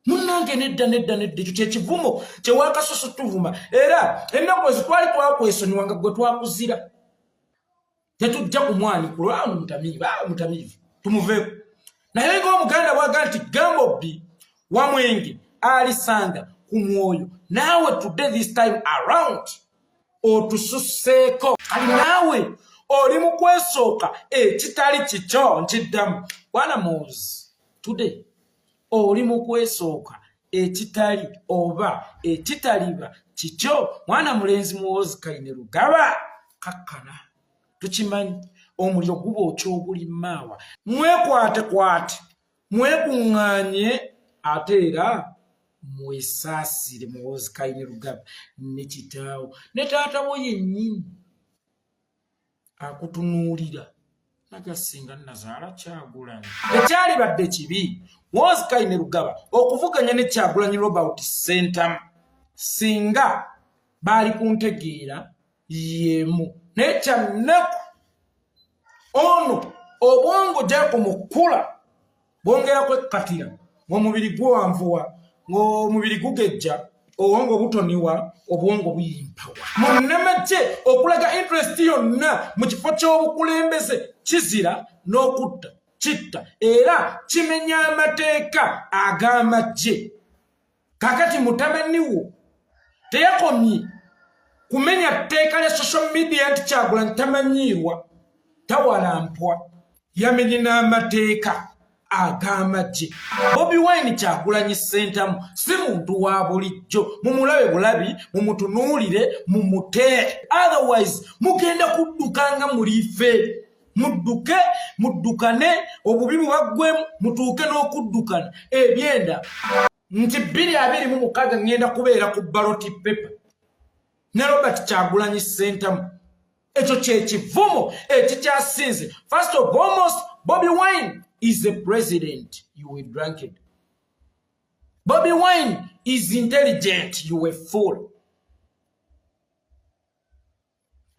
Munange nedda kyekivumo kyewakasoso tuvuma era ennaku ezitwali twakwesonyiwanga gwe twakuzira tetujja kumwani kulwamu mutamiivu tumuveeko naye ng'omuganda bwaga nti Gambobbi Wamwenge alisanga ku mwoyo naawe today this time around otususseeko kali naawe oli mu kwesooka ekitali kikyo nkiddamu bwana Muhooozi today oli mu kwesooka ekitali oba ekitaliba kikyo mwana mulenzi Muhooozi Kainerugaba kakkana tukimanyi omuliro guba okyobuli maawa mwekwate mwekuŋŋaanye ate era mwesaasire Muhooozi Kainerugaba ne kitaawo ne taatawo yennyini akutunuulira nagasinga Nazaala Kyagulanyi ekyali badde kibi Muhooozi Kainerugaba okuvuganya ne Kyagulanyi Robert Ssentamu singa baali kuntegeera yemu naye kyannaku ono obwongo gyako mukula bwongera kwekatira ng'omubiri gwanvuwa ng'omubiri gugejja obwongo butoniwa obwongo buyimpawa munnamagye okulaga interest yonna mu kifo ky'obukulembeze kizira n'okutta kitta era kimenya amateeka ag'amagye kakati mutabaniwo teyakomye kumenya tteeka lya social media nti Kyagulanyi tamanyiirwa tawalampwa yamenye n'amateeka ag'amagye Bobi Wine Kyagulanyi Ssentamu si muntu wa bulijjo mumulabe bulabi mumutunuulire mumuteere otherwise mugenda kuddukanga muliife muddukane obubi bwaggwemu mutuuke n'okuddukana ebyenda nti 2026 ngenda kubeera ku ballot paper ne Robert Kyagulanyi Ssentamu ekyo kyekivumo ekikyasinze first of almost Bobi Wine is the president, you were drunken. Bobi Wine is intelligent, you were fool.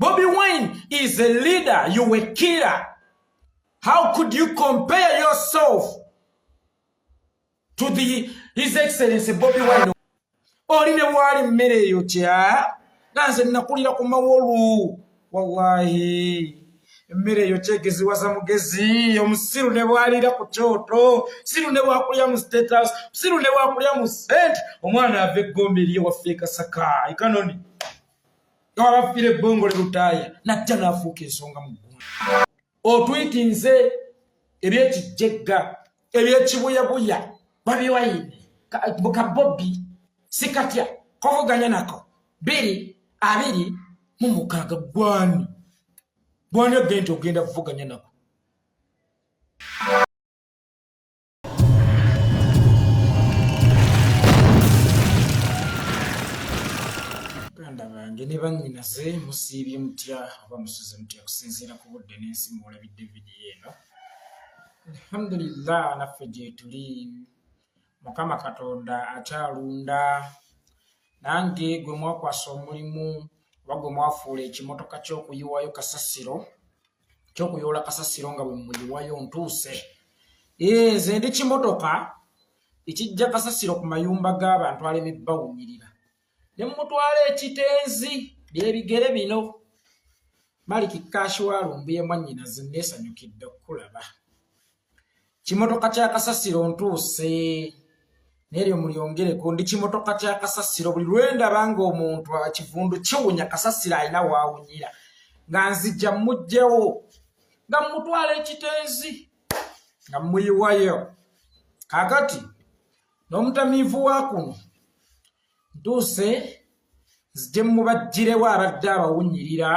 Bobi Wine is a leader, you were killer. How could you compare yourself to His Excellency Bobi Wine? Oline wali mmere eyo kya nanze nakulira ku mawolu wallahi emmere eyo kyegeziwaza mugezi omusiru ne bwalira ku kyoto siru ne bwakulya mu State House siru ne bwakulya mu Senate omwana ave eggombe eriye waffe Kasaka ikanoni wabafire ebbongo lirutaaya najja n'afuuka ensonga mu ggulu otwitinze ebyekijjegga ebyekibuyabuya Bobi Wine buka Bobbi sikatya kovuganya nako 2026 gwani agenti ogenda kuvuganya nako ganda bange ne bannyinaze musiibye mutya oba musuze mutya kusinziira ku budde n'ensi muwulabidde vidiyo eno alhamdulillah naffe gye tuli Mukama Katonda akyalunda nange gwe mwakwasa omulimu oba gwe mwafuula ekimotoka ky'okuyiwayo kasasiro ky'okuyoola kasasiro nga bwe muyiwayo ntuuse nze ndi kimotoka ekijja kasasiro ku mayumba g'abantu alemye bawunyirira ne mutwala ekitenzi by'ebigere bino Maliki Kashwalumbiye mwannyinaze neesanyukidde okulaba kimotoka kya kasasiro ntuuse neryo mulyongereko ndi kimotoka kya kasasiro buli lwendaba ng'omuntu akivundu kiwunya kasasiro alina waawunyira nga nzijja mujjawo nga mutwala ekitenzi nga muyiwayo kakati n'omutamiivu wa kuno ntuuse nzije mubajjirewo abadde abawunyirira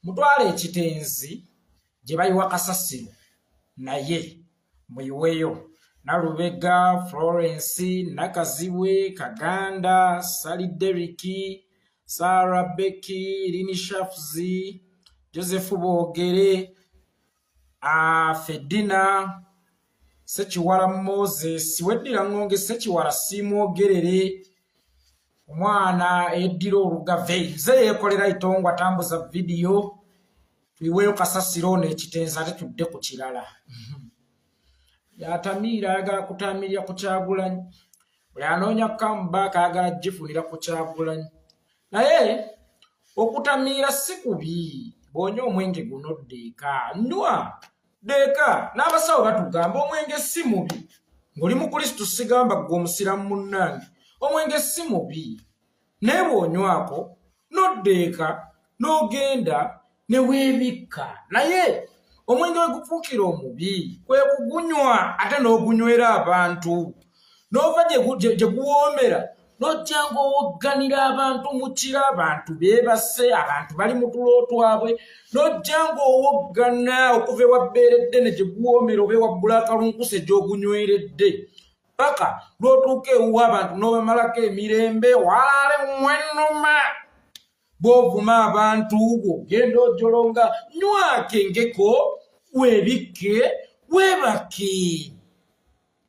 mutwala ekitenzi gye bayiwa kasasiro naye muyiweyo Nalubega, Florence, Nakazibwe, Kaganda, Sally Deriki, Sarah Becky, Lini Shafzi, Joseph Bogere, Fedina, Sechiwara Moses, Wedira Ngonge, Sechiwara Simwogerere, Omwana Ediro Rugave, Ze Yeekolera Itongo atambuza video, tuiweyo kasasiro n'ekitenzi ate tudde ku kirala. Yatamira ayagala kutamirira ku Kyagulanyi. Buli anoonya comeback ayagala gifunira ku Kyagulanyi. Naye okutamira si kubi. Bw'onywa omwenge guno ddeeka. Nywa ddeeka. N'abasawo batugamba omwenge si mubi. Ng'oli mu Kristo sigamba ggwe omusiramu munnange. Omwenge si mubi. Naye bw'onywako n'oddeeka n'ogenda ne weebikka. Naye omwenge we gufuukira omubi kwe kugunywa ate n'ogunywera abantu. N'ova gye guwoomera n'ojja ng'owogganira abantu mu kiro, abantu beebase, abantu bali mu tulo twabwe, n'ojja ng'owoggana okuva ewa bbeeredde ne gye guwoomera oba ewa bbulaakalunkuse gy'ogunyweredde. Paka lw'otuuka ewuwa abantu n'obamalako emirembe walaale mwennuma. Bw'ovuma abantu bw'ogenda ojolonga nywako engeko weebikke weebake.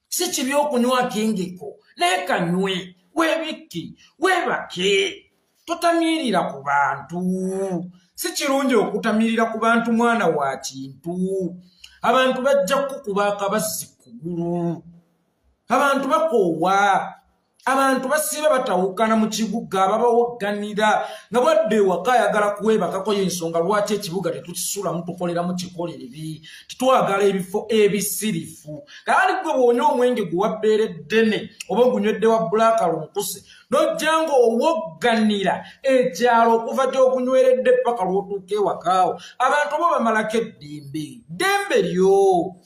Si kibi okunywako engeko naye kanywe weebikke weebake. Totamiirira ku bantu. Si kirungi okutamirira ku bantu mwana wa kintu. Abantu bajja kukuba akabazzi kugulu. Abantu bakoowa. Abantu basiba batawukana mu kibuga babawogganira nga bwadde ewaka ayagala kuweebakako y'ensonga lwaki ekibuga tetukisulamu tukoleramu kikolerebi. Titwagala ebifo ebisirifu. Kale gwe bw'onywa omwenge guwa bbeere ddene oba ogunywedde wa bbulaakalunkuse n'ojja ng'owogganira ekyalo okuva gy'ogunyweredde paka lw'otuuka ewakaawo. Abantu bo bamalako eddembe. Ddembe lyo.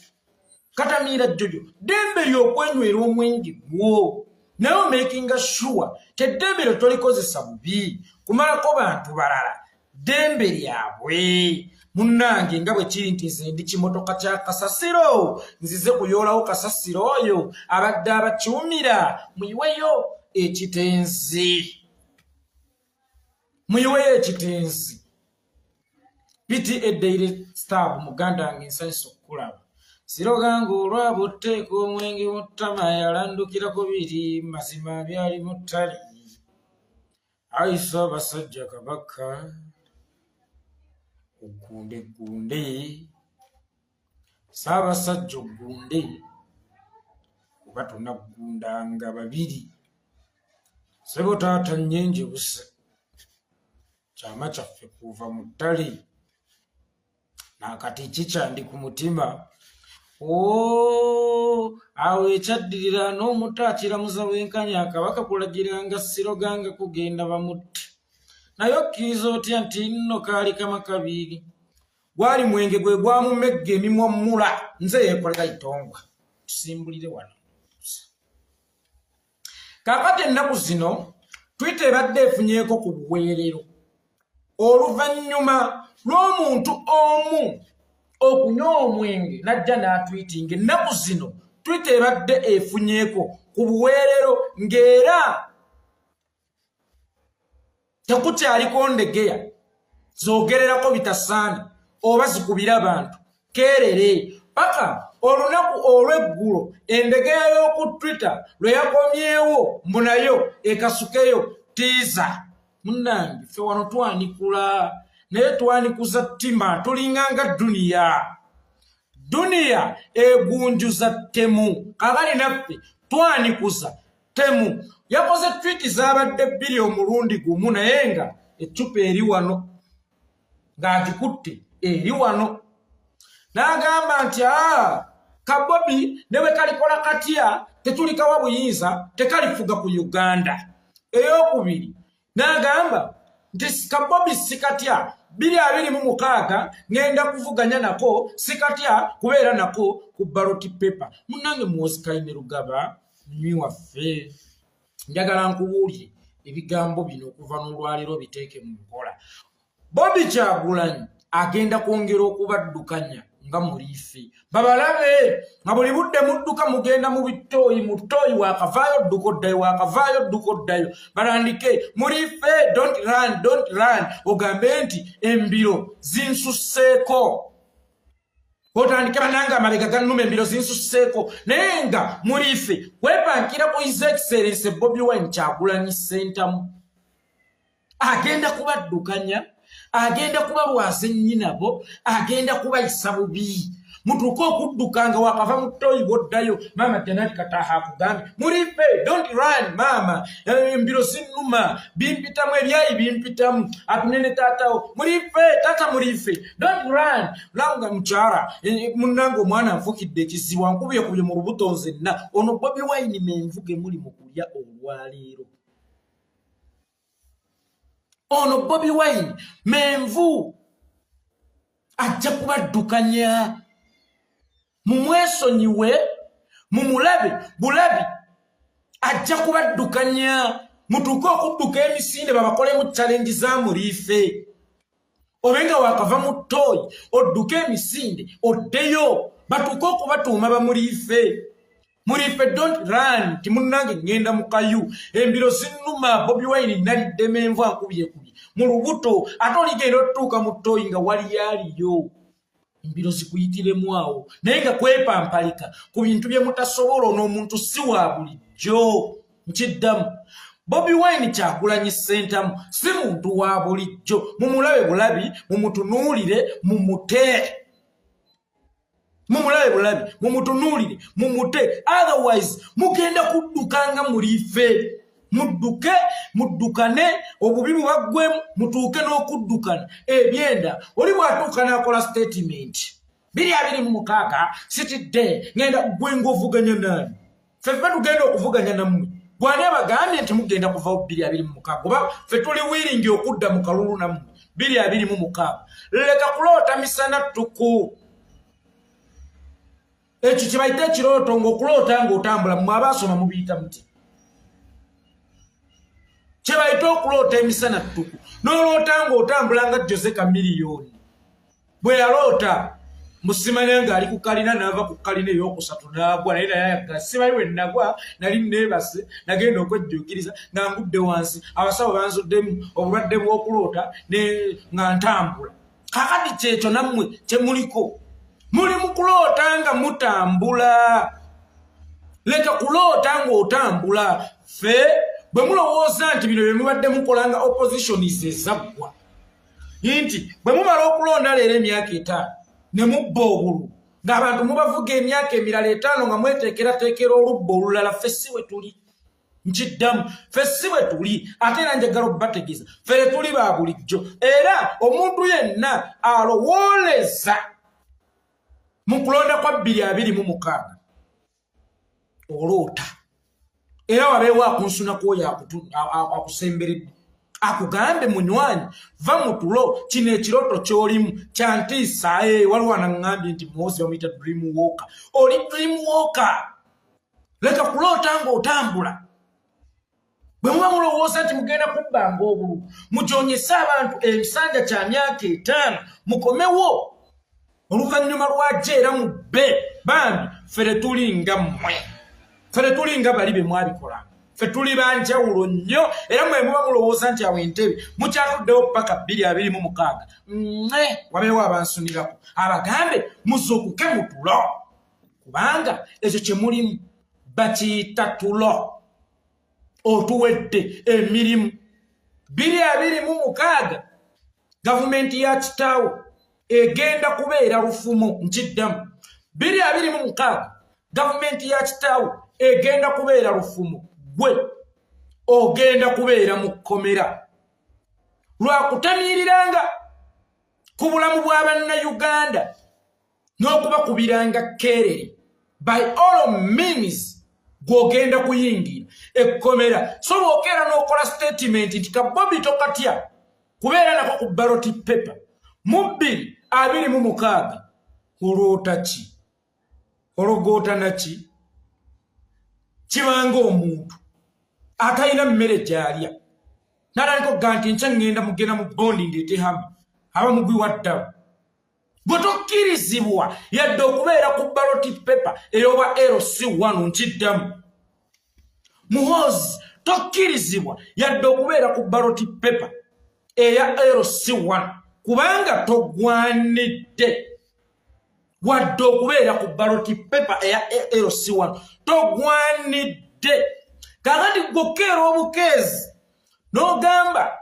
Katamiira jjojo. Ddembe ly'okwenywera omwenge gwo. Naye making sure teddembe lyo tolikozesa bubi kumalako bantu balala. Ddembe lyabwe. Munnange nga bwe kiri nti nze ndi kimotoka kya kasasiro nzize kuyoolawo kasasiro oyo abadde abakyumira muyiweyo ekitenzi. Muyiweyo ekitenzi. Piti eddaire stab muganda wange nsanyusa okukulaba. Sirogango olwabuteeka omwenge mu ttama yalandukirako biri mazima byali mu ttali. Ayi Ssaabasajja Kabaka ogunde Ssaabasajja ogunde oba tonagundanga babiri. Ssebo taata nnyenje buse kyama kyaffe kuva mu ttali nakati kikyandi ku mutima. Awo ekyaddirira n'omuto akiramuza bwenkanya Kabaka kulagiranga Siroganga kugenda bamutte. Naye okkiriza otya nti nno kaali kamakabiri. Gwali mwenge gwe gwamumegga emimwa mmula nze yeekolera itongwa. Tusimbulire wano. Kaakati ennaku zino Twitter ebadde efunyeeko ku buweerero oluvannyuma lw'omuntu omu okunywa omwenge najja n'atwitinga. Ennaku zino Twitter ebadde efunyeeko ku buweerero ng'era tekukyaliko ndegeya zoogererako bitasaana oba zikubira abantu keerere. Paka olunaku olw'eggulo endegeya y'oku Twitter lwe yakomyewo mbu nayo ekasukeyo tiiza. Munnange ffe wano twanikula naye twanikuza ttima tulinganga duniya. Duniya egunjuza ttemu. Kakali naffe twanikuza ttemu. Yakoze twiti z'abadde bbiri omulundi gumu naye nga eccupa eri wano ng'agikutte eri wano. N'agamba nti kabobi ne bwe kalikola katya tetulikawa buyinza tekalifuga ku Uganda. Ey'okubiri n'agamba nti kabobi sikatya 2026 ngenda kuvuganya nako sikatya kubeera nako ku ballot paper. Munnange Muhooozi Kayine Lugaba munywi waffe njagala nkubuulire ebigambo bino okuva n'olwaliro biteeke mu nkola. Bobi Kyagulanyi agenda kwongera okubaddukanya nga muliife. Babalabe nga buli budde mudduka mugenda mu bitooyi mu ttooyi waakavaayo dduka oddayo waakavaayo dduka oddayo. Balandike muliife don't run ogambe nti embiro zinsusseeko. Otandike bananga amabega gannuma embiro zinsusseeko naye nga muliife weepankira ku His Excellency Bobi Wine Kyagulanyi Ssentamu. Agenda kubaddukanya, agenda kubabwaza ennyinabo, agenda kubayisa bubi. mutuuke okuddukanga wakava mu ttooyi bw'oddayo maama Janati Kataha akugambye mulife don't run maama embiro zinnuma bimpitamu ebyayi bimpitamu atunene taatawo mulife tata mulife don't run langa mukyala munnange omwana nfukidde ekizibu nkubye mu lubuto nzenna ono Bobi Wine menvuge muli mu kulya olwaleero ono Bobi Wine menvu ajja kubaddukanya mumwesonyiwe mumulabe bulabi ajja kubaddukanya mutuuke okudduka emisinde babakolemu challenge za mulife obenga wakava mu ttooyi odduke emisinde oddeyo batuuke okubatuuma bamulife mulife don't run timunnange ngenda mu kayu embiro zinnuma Bobi Wine nalidde menvu ankubye mu lubuto ate oligenda otutuuka mu ttooyi nga wali yaliyo embiro zikuyitiremu awo naye nga kwepampalika ku bintu bye mutasobola n'omuntu si wa bulijjo nkiddamu Bobi Wine Kyagulanyi Ssentamu si muntu wa bulijjo mumulabe bulabi mumutunuulire mumute mumulabe bulabi mumutunuulire mumute otherwise mugenda kuddukanga mulife mudduke muddukane obubi bubagwemu mutuuke n'okuddukana ebyenda oli bw'atuuka n'akola statement 226 sitidde ngenda gwenga ovuganya nani feffe tugenda okuvuganya nammwe gwani abagambye nti mugenda kuvaho 226 kuba ffe tuli wiringi okudda mu kalulu nammwe 226 leka kuloota misana ttuku ekyo kye bayita ekirooto ng'okuloota ng'otambula mmwe abaasoma mubiyita muti kye bayita okuloota emisana ttuku n'oloota ng'otambula nga Jose Kamiliyoni bwe yaloota musimanya ng'ali ku kalina n'ava ku kalina ey'okusatu n'agwa naye nayayaggala simanyi bwe nagwa nali neebase nagenda okwejjuukiriza nga ngudde wansi abasawo banzuddemu obulwadde bw'okuloota nga ntambula kakati kyekyo nammwe kye muliko muli mu kuloota nga mutambula leka kuloota ng'otambula ffe bwe mulowooza nti bino bye mubadde mukola nga opposition ezaggwa nti bwe mumala okulonda leero emyaka 5 ne mubba obulu ng'abantu mubavuga emyaka emirala 5 nga mweteekerateekera olubba olulala ffe si bwe tuli nkiddamu ffe si bwe tuli ate era njagala okubategeeza ffe tuli ba bulijjo era omuntu yenna alowooleza mu kulonda kwa 226 oloota era wabeewo akunsunako oyo akusemberedde akugambe munywanyi va mu tulo kino ekirooto ky'olimu kyantiisa waliwo anaŋŋambye nti Muhooozi bamuyita dream walker oli dream walker leka kuloota ng'otambula bwe muba mulowooza nti mugenda kubbanga obulu mujoonyese abantu ebisanja kya myaka 5 mukomewo oluvannyuma lwajja era mubbe bambi ffe tulinga mmwe ffe tulinga bali be mwabikolanga ffe tuli banjawulo nnyo era mwe muba mulowooza nti awo entebe mukyatuddewo paka 226 wabeewo abansunirako abagambe muzuukuke mu tulo kubanga ekyo kye mulimu bakiyita tulo otuwedde emirimu 226 gavumenti ya kitaawo egenda kubeera lufumo nkiddamu 226 gavumenti ya kitaawo egenda kubeera lufumo gwe ogenda kubeera mu kkomera lwakutamiiriranga ku bulamu bw'abannayuganda n'okubakubiranga kerere by all means gw'ogenda kuyingira ekkomera so bw'okeera n'okola statement nti ka Bobi tokatya kubeera nako ku ballot paper mu 226 oloota ki ologoota naki kibanga omuntu atalina mmere gy'alya n'ataliko ga nti nkya mugenda mu bondi ndeetehama aba mugwi waddawo bwe tokkirizibwa yadde okubeera ku ballot paper ey'oba LC1 nkiddamu Muhooozi tokkirizibwa yadde okubeera ku ballot paper eya LC1 kubanga togwanidde wadde okubeera ku ballot paper eya LC1 togwanidde kakati gwokeera obukeezi n'ogamba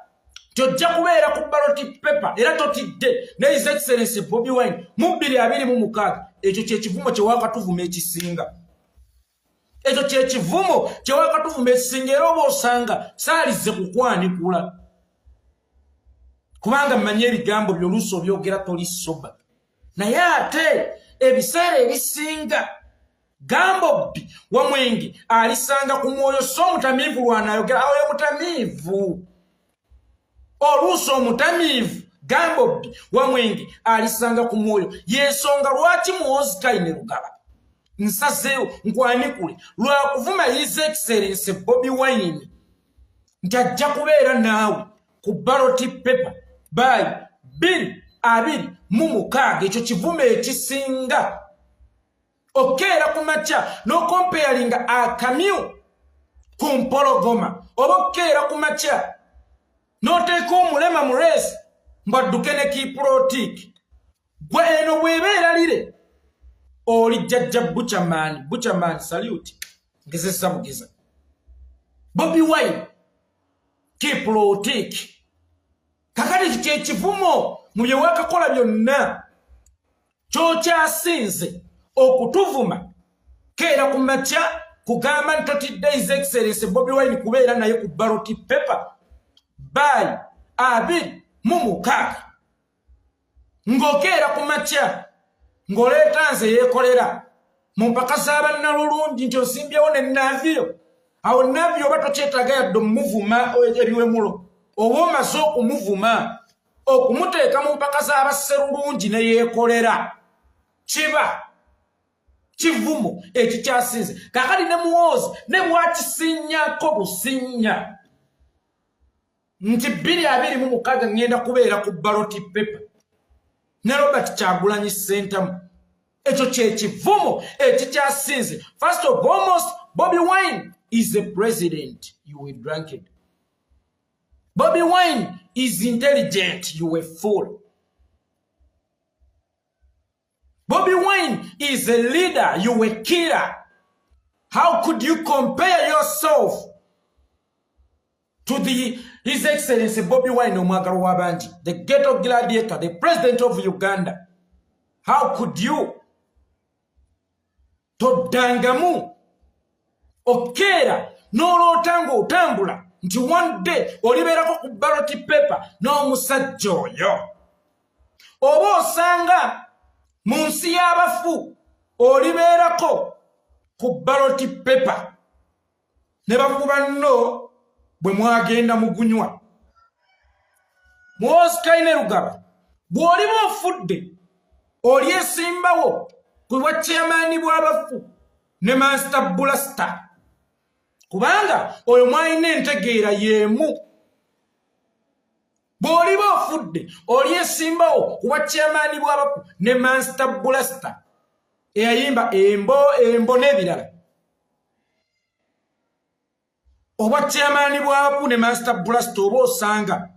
tojja kubeera ku ballot paper era totidde ne His Excellency Bobi Wine mu 226 ekyo kye kivumo kye wakatuvuma ekisinga. Ekyo kye kivumo kye wakatuvuma ekisinga era oba osanga saalize kukwanikula. Kubanga mmanyi ebigambo by'oluusi obyogera toli soba. Naye ate ebiseera ebisinga Gambobbi Wamwenge alisanga ku mwoyo so omutamiivu lwanayogera oyo mutamiivu. Oluusi omutamiivu Gambobbi Wamwenge alisanga ku mwoyo yensonga lwaki Muhooozi Kayine Lugaba nsazeewo nkwanikule lwakuvuma His Excellency Bobi Wine nti ajja kubeera naawe ku ballot paper by 2026. Ekyo kivume ekisinga okeera ku makya n'okomparinga akamyu ku mpologoma oba okeera ku makya n'oteeka omulema mu reesi mbadduke ne kiipulotiki gwe eno bw'ebeera lire oli jjajja Buchaman salute ngezesa bugeza Bobi Wine kiipulotiki kakati kye kivumo mu bye wakakola byonna kyokyasinze okutuvuma keera ku makya kugamba ntotidde His Excellency Bobi Wine kubeera naye ku ballot paper by 2026 ng'okeera ku makya ng'oleeta nze Yeekolera mu mpaka z'abannalulungi nti osimbyewo ne Navio. Awo Navio oba tokyetaaga yadde omuvuma ebiwemulo oba omaze okumuvuma okumuteeka mu mpaka z'abasserulungi ne Yeekolera kiba kivumo ekikyasinze. Kakati ne Muhooozi ne mwakisinyako businya nti 2026 ngenda kubeera ku ballot paper ne Robert Kyagulanyi Ssentamu. Ekyo kye kivumo ekikyasinze. First of almost Bobi Wine is the president, you were drunken. Bobi Wine is intelligent, you were fool. Bobby Wine is a leader, you were killer. How could you compare yourself to His Excellency Bobi Wine Omwagalo Wabanji, the ghetto gladiator, the president of Uganda? How could you? Todangamu okera n'olootango otambula nti one day olibeerako ku ballot paper n'omusajja oyo. Oba osanga mu nsi y'abafu olibeerako ku ballot paper ne bakuba nno bwe mwagenda mugunywa. Muhooozi Kayine Lugaba bw'oliba ofudde olyesimbawo ku bwa chairman bw'abafu ne Master Blaster kubanga oyo mwalina entegeera y'emu. Bw'oliba ofudde olyesimbawo ku bwa chairman bw'abafu ne Master Blaster eyayimba embo n'ebirala. Obwa chairman bw'abafu ne Master Blaster oba osanga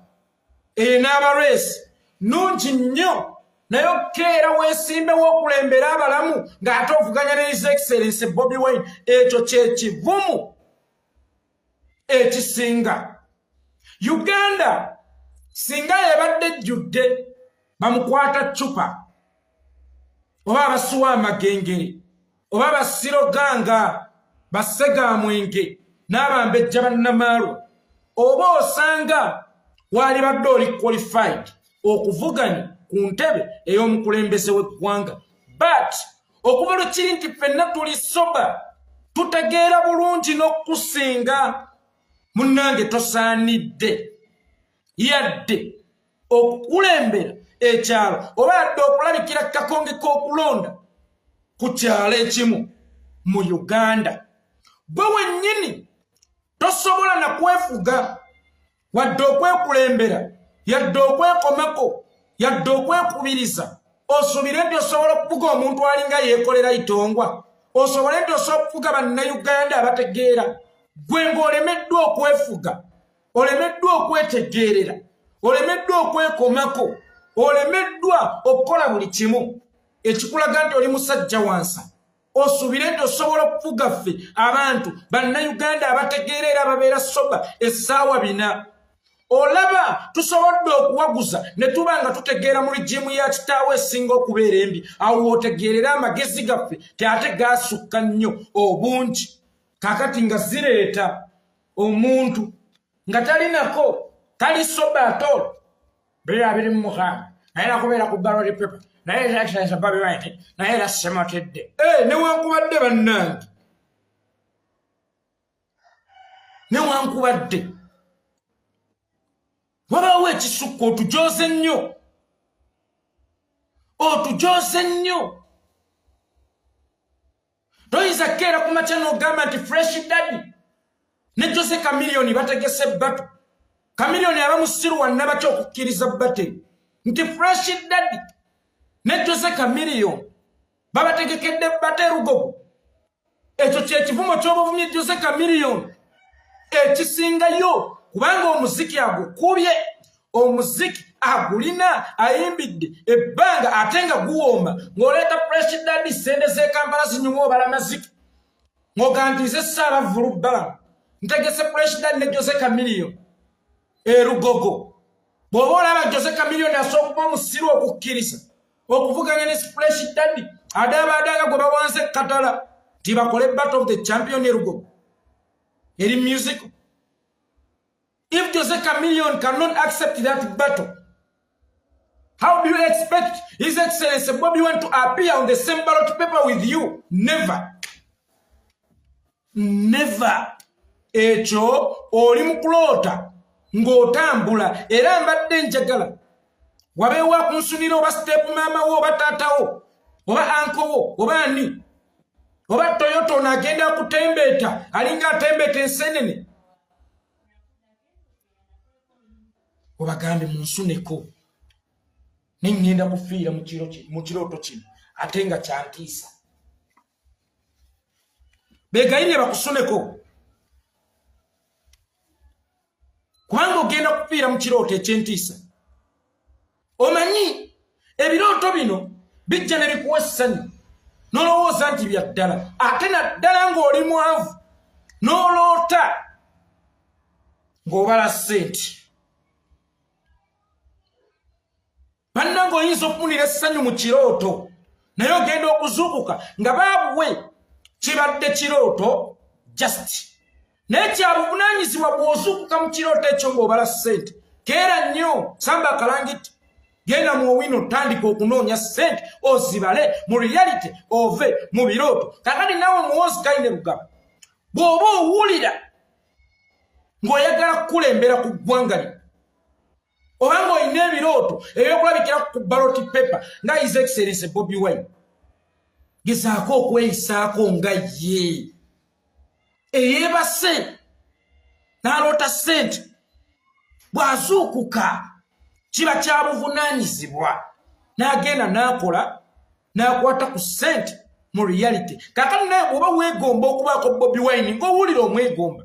n'abareesi nungi nnyo naye okeera weesimbewo okulembera abalamu ng'ate ovuganya ne His Excellency Bobi Wine. Ekyo kye kivumu ekisinga. Uganda singa yebadde ejjudde bamukwata cupa oba abasuwa amagengere oba abasiroganga basegamwenge n'abambejja bannamaalwa oba osanga wali badde oli qualified okuvuganya ku ntebe ey'omukulembeze w'eggwanga. But okuva lwe kiri nti ffenna tuli soba tutegeera bulungi n'okusinga munnange tosaanidde yadde okukulembera ekyalo oba yadde okulabikira kakonge k'okulonda ku kyalo ekimu mu Uganda. Gwe wennyini tosobola na kwefuga wadde okwekulembera yadde okwekomako yadde okwekubiriza osuubire nti osobola okuvuga omuntu alinga Yeekolera Itongwa, osobole nti osobola okuvuga bannayuganda abategeera. Gwe ng'olemeddwa okwefuga, olemeddwa okwetegeerera, olemeddwa okwekomako, olemeddwa okukola buli kimu ekikulaga nti oli musajja wansa. Osuubire nti osobola okuvuga ffe abantu bannayuganda abategeerera ababeera soba essaawa 4. olaba tusobodde okuwaguza ne tuba nga tutegeera mu rigimu ya kitaawe esinga okubeera embi awo otegeerera amagezi gaffe ate gaasukka nnyo obungi kaakati nga zireeta omuntu nga talinako tali soba atolo bera biri mu mukaaga naye nakubeera ku ballot paper naye era Bobi Wine naye era semotedde newankubadde bannange newankubadde wabaawo ekisukka otujooze nnyo toyinza keera ku makya n'ogamba nti fresh daddy ne Jose Chameleone bategese battu Chameleone aba musiru wannabaki okukkiriza bateri nti fresh daddy ne Jose Chameleone babategekedde baterugogo ekyo kyekivumo ky'obuvumye Jose Chameleone ekisingayo kubanga omuziki agukubye omuziki agulina ayimbidde ebbanga ate nga guwooma ng'oleeta fresh daddy sente z'Ekampala zinyuma obala maziki ng'ogantize Ssaabavulu Balamu ntegese fresh daddy ne Jose Chameleone erugogo bw'oba olaba Jose Chameleone asobola okuba omusiru okukkiriza okuvuganya ne fresh daddy adaabadanga gwe bawanze katala nti bakole battle of the champion erugogo eri musical. If Jose Chameleone cannot accept that battle, how do you expect His Excellency Bobi Wine to appear on the same ballot paper with you? Never. Never. Echo oli mukulota ng'otambula era mbadde njagala wabeewa kunsunira oba step mama wo oba taatawo oba anko wo oba ani oba Toyota onagenda kutembeeta alinga atembeeta ensenene obagambe munsuneko nengenda kufiira mu kirooto kino ate nga kyantiisa begayirire bakusuneko kubanga ogenda kufiira mu kirooto ekyentiisa omanyi ebirooto bino bijja ne bikuwa essanyu nolowooza nti bya ddala ate naddala ng'oli mwavu n'oloota ng'obala ssente bannange oyinza okufunira essanyu mu kirooto naye ogenda okuzuukuka nga baabuwe kibadde kirooto just naye kyabuvunaanyizibwa bw'ozuukuka mu kirooto ekyo ng'obala ssente keera nnyo samba akalangiti genda mu owino tandika okunoonya ssente ozibale mu reality ove mu birooto kakati naawe Muhooozi Kayine Lugaba bw'oba owulira ng'oyagala kukulembera ku ggwanga lino obanga oyina ebirooto ebyokulabikira ku ballot paper nga His Excellency Bobi Wine gezaako okweyisaako nga ye eyeebase n'aloota ssente bw'azuukuka kiba kyabuvunaanyizibwa n'agenda n'akola n'akwata ku ssente mu reality kakati naye bw'oba weegomba okubaako Bobi Wine ng'owulira omwegomba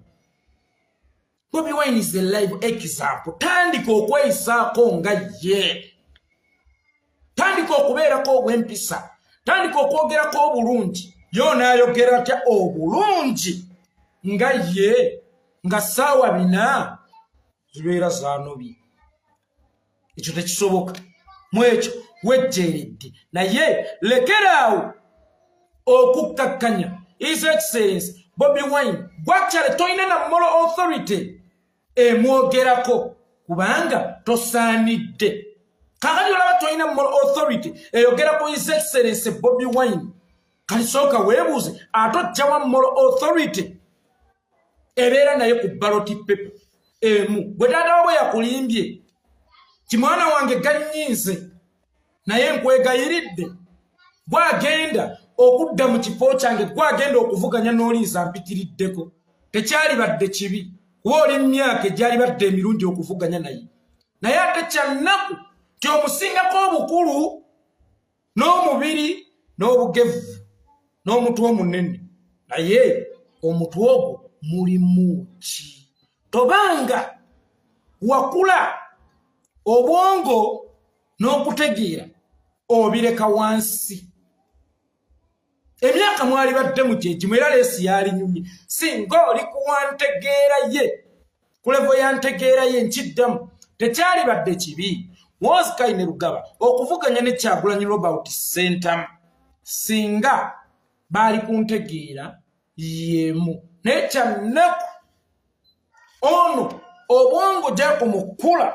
Bobi Wine is a live example. Tandika okweyisaako nga ye. Tandika okubeerako obw'empisa. Tandika okwogerako obulungi. Yoona ayogera atya obulungi nga ye nga ssaawa 4 zibeera zaanobi. Ekyo tekisoboka. Mu ekyo wejjeeredde. Naye lekeraawo okukkakkanya His Excellency Bobi Wine gwakyale toyina na moral authority emwogerako kubanga tosaanidde. Kakati olaba toyina moral authority eyogerako His Excellency Bobi Wine kalisooka weebuuze atojjawa moral authority ebeera naye ku ballot paper emu bwe taata bwe yakulimbye kimwana wange gannyinze naye nkwegayiridde bwagenda okudda mu kifo kyange gwagenda okuvuganya n'olinza mpitiriddeko tekyali badde kibi kuba oli myaka egyali badde emirungi okuvuganya naye ate kyannaku ti omusingako obukulu n'omubiri n'obugevu n'omutwe omunene naye omutwe ogwo mulimu ki tobanga wakula obwongo n'okutegeera obireka wansi. Emyaka mwali badde mu kyekimu era leesi yali nyumye singa oli kuwantegeera ye kulevo yantegeera ye nkiddamu tekyali badde kibi Muhooozi Kayine Lugaba okuvuganya ne Kyagulanyi Robert Ssentamu singa baali kuntegeera yemu naye kyannaku ono obwongo gyako mukula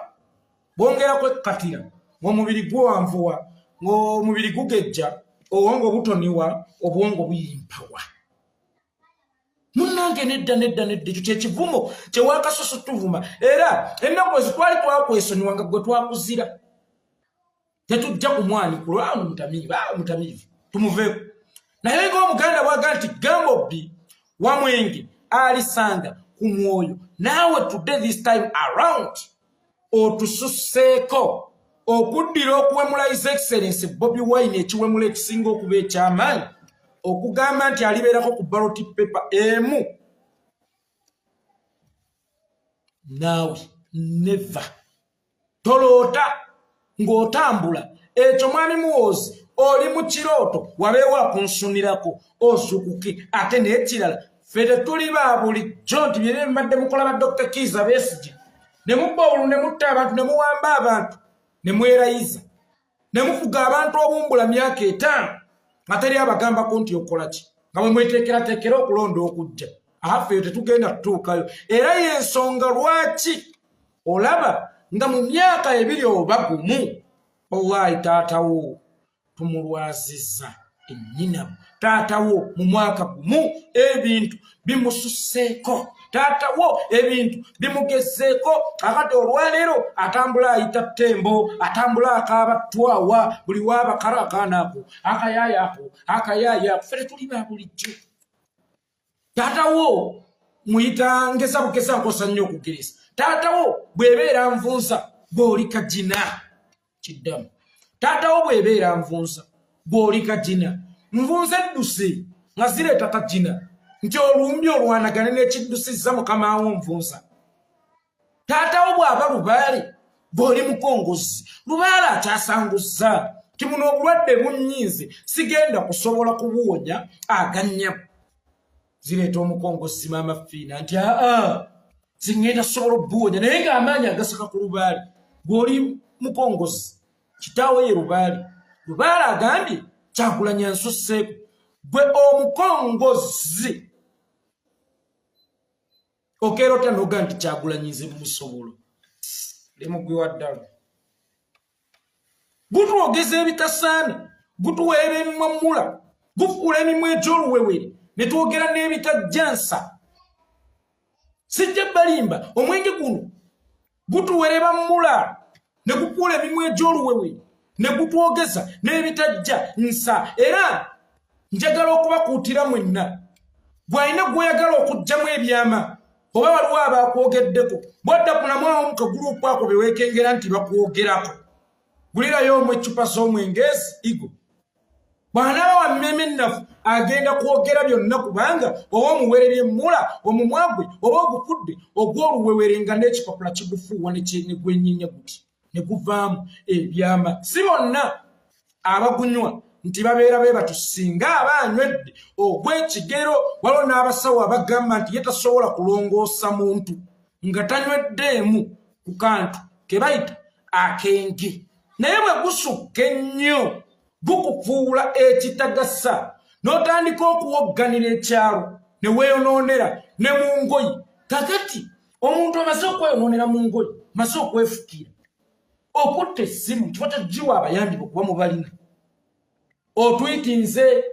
bwongerako ekkatira ng'omubiri gwanvuwa ng'omubiri gugejja obwongo butoniwa obwongo buyimpawa munnange nedda ekyo kyekivumo kyewakasusu tuvuma era ennaku ezitwali twakwesonyiwanga gwe twakuzira tetujja kumwanikula mutamiivu tumuveeko naye ng'omuganda bwaga nti Gambobbi Wamwenge alisanga ku mwoyo naawe today this time around otususseeko okuddira okuwemula His Excellency Bobi Wine ekiwemula ekisinga okuba eky'amaanyi okugamba nti alibeerako ku ballot paper emu naawe never toloota ng'otambula ekyo mwami Muhooozi oli mu kirooto wabeewo akunsunirako ozukuke ate n'ekirala ffe tetuli ba bulijjo nti bye mbadde mukola ba Dr. Kizza Besigye ne mubba obulu ne mutta abantu ne muwamba abantu ne mwerayiza ne mufuga abantu obumbula myaka 5 atari abagambako nti okola ki nga bwe mweteekerateekera okulonda okujja affe tetugenda kutuukayo era y'ensonga lwaki olaba nga mu myaka 2 oba gumu wallahi taatawo tumulwazizza ennyinamu taatawo mu mwaka gumu ebintu bimususseeko taatawo ebintu bimugezeeko akati olwaleero atambula ayita ttembo atambula akaaba twawa buli waabakala akaanaako akayaayako ffe tuli ba bulijjo taatawo muyita ngesa bukesa nkosa nnyo okugeresa taatawo bw'ebeera nvunza bw'oli kagina kiddamu taatawo bw'ebeera nvunza bw'oli kagina nvunza edduse nga zireeta kagina nti olumbi olwanagane n'ekiddusizza mukama wo nvunza taatawo bw'aba lubaale bw'oli mukongozi lubaale akyasanguzza ti muno obulwadde bunnyize sigenda kusobola kubuwonya agannya zireeta omukongozi maama Fiina nti zingenda sobola obuwonya naye ng'amaanyi agasaka ku lubaale bw'oli mukongozi kitaawe ye lubaale agambye Kyagulanyi ansusseeko gwe omukongozi okeera otya n'oga nti Kyagulanyi nze musobolo lemugwe wa ddala gutwogeza ebitasaana gutuweera emimwamula gufuula emimwa egy'oluwewere ne twogera n'ebitajjansa sijja balimba omwenge guno gutuweera mula ne gufuula emimwa egy'oluwewere ne gutwogeza n'ebitajja nsa era njagala okubakuutira mwenna bw'alina gw'oyagala okugjamu ebyama oba waliwo abakwogeddeko bwadda kunamwawo mu kaguruupu ako be weekengera nti bakwogerako gulirayo omu eccupa z'omwengezi igo bw'anaaba wa mmeme ennafu agenda kwogera byonna kubanga oba omuweererye emmula omumwa gwe oba ogufudde ogw'oluwewere nga n'ekipapula kigufuuwa ne gwenyinya guti ne guvaamu ebyama si bonna abagunywa nti babeera be batusinga abaanywedde ogw'ekigero waliwo n'abasawo abagamba nti ye tasobola kulongoosa muntu nga tanyweddeemu ku kantu ke bayita akenge naye bwe gusukka ennyo gukufuula ekitagasa n'otandika okuwogganira ekyalo ne weeyonoonera ne mu ngoyi kakati omuntu amaze okweyonoonera mu ngoyi maze okwefukiira okutta essimu kiba tagiwa abayambi okuba mubalina otwitinze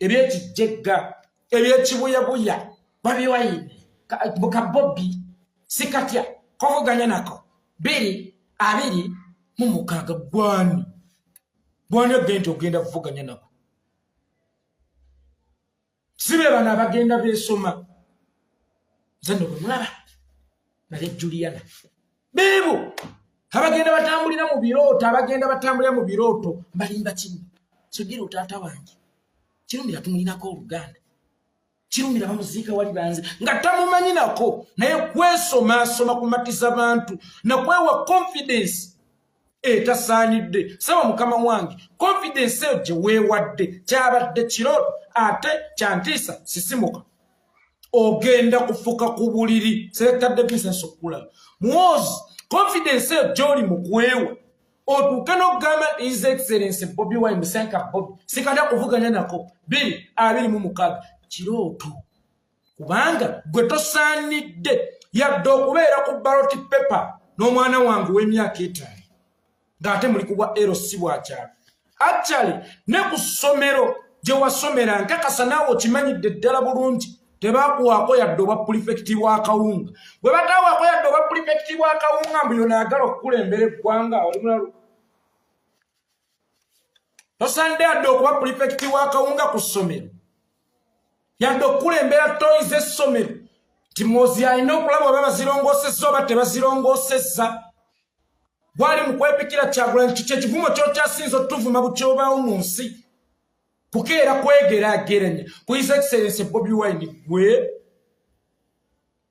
ebyekijjegga ebyekibuyabuya babiwayine Bobbi sikatya kovuganya nako 226 gwani agenda ogenda kuvuganya nako sibe bano abagenda beesoma zano bwe mulaba bale Juliana beebo abagenda batambulira mu birooto balimba kimu sogera otaata wange kirumira tumulinako oluganda kirumira bamuziika wali banze nga tamumanyi nako naye kwesomaasoma kumatiza bantu nakwewa confidence etasaanidde saba mukama wange confidence eyo gye weewadde kyabadde kirooto ate kyantiisa sisimuka ogenda kufuka ku buliri selector the business okula Muhooozi confidence joli mukwewa otuuka n'okugamba his excellence Bobi Wine musenka Bobi sikanda kuvuganya nako 226 kirooto kubanga gwe tosaanidde yadde okubeera ku ballot paper n'omwana wange w'emyaka 5 ng'ate muli kubwa LC bwakyalo actually ne ku ssomero gye wasomera nkakasa naawe okimanyidde ddala bulungi tebakuwaako yadde oba prefect wa kawunga bwe batawaako yadde oba prefect wa kawunga mbu yonaagala okukulembera eggwanga oli mulalu tosande yadde okuba prefect wa kawunga ku ssomero yadde okukulembera toyi z'essomero Muhooozi alina okulaba oba bazirongoosezza oba tebazirongoosezza gwali mu kwepikira Kyagulanyi kye kivumo kyokyasinza otuvuma bukyobaawo mu nsi kukeera kwegeraageranya ku his excellence Bobi Wine gwe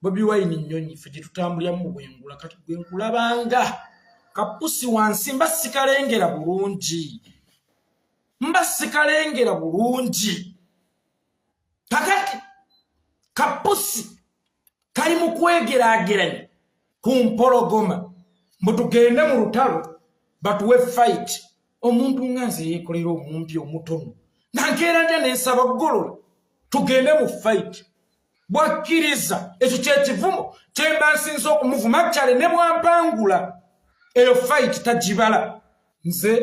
Bobi Wine nnyonyi ffe gye tutambulyamu bwengula kati gwe nkulabanga kapusi wansi mba sikalengera bulungi kakati kapusi kali mu kwegeraageranya ku mpologoma mutugende mu lutalo batuwe fight omuntu nganze yeekolera omumpi omutono nankeera ndya nensaba golola tugende mu fight bwakkiriza ekyo kyekivumo kyemba nsinza okumuvuma kyale ne bwampangula eyo fight tagibala nze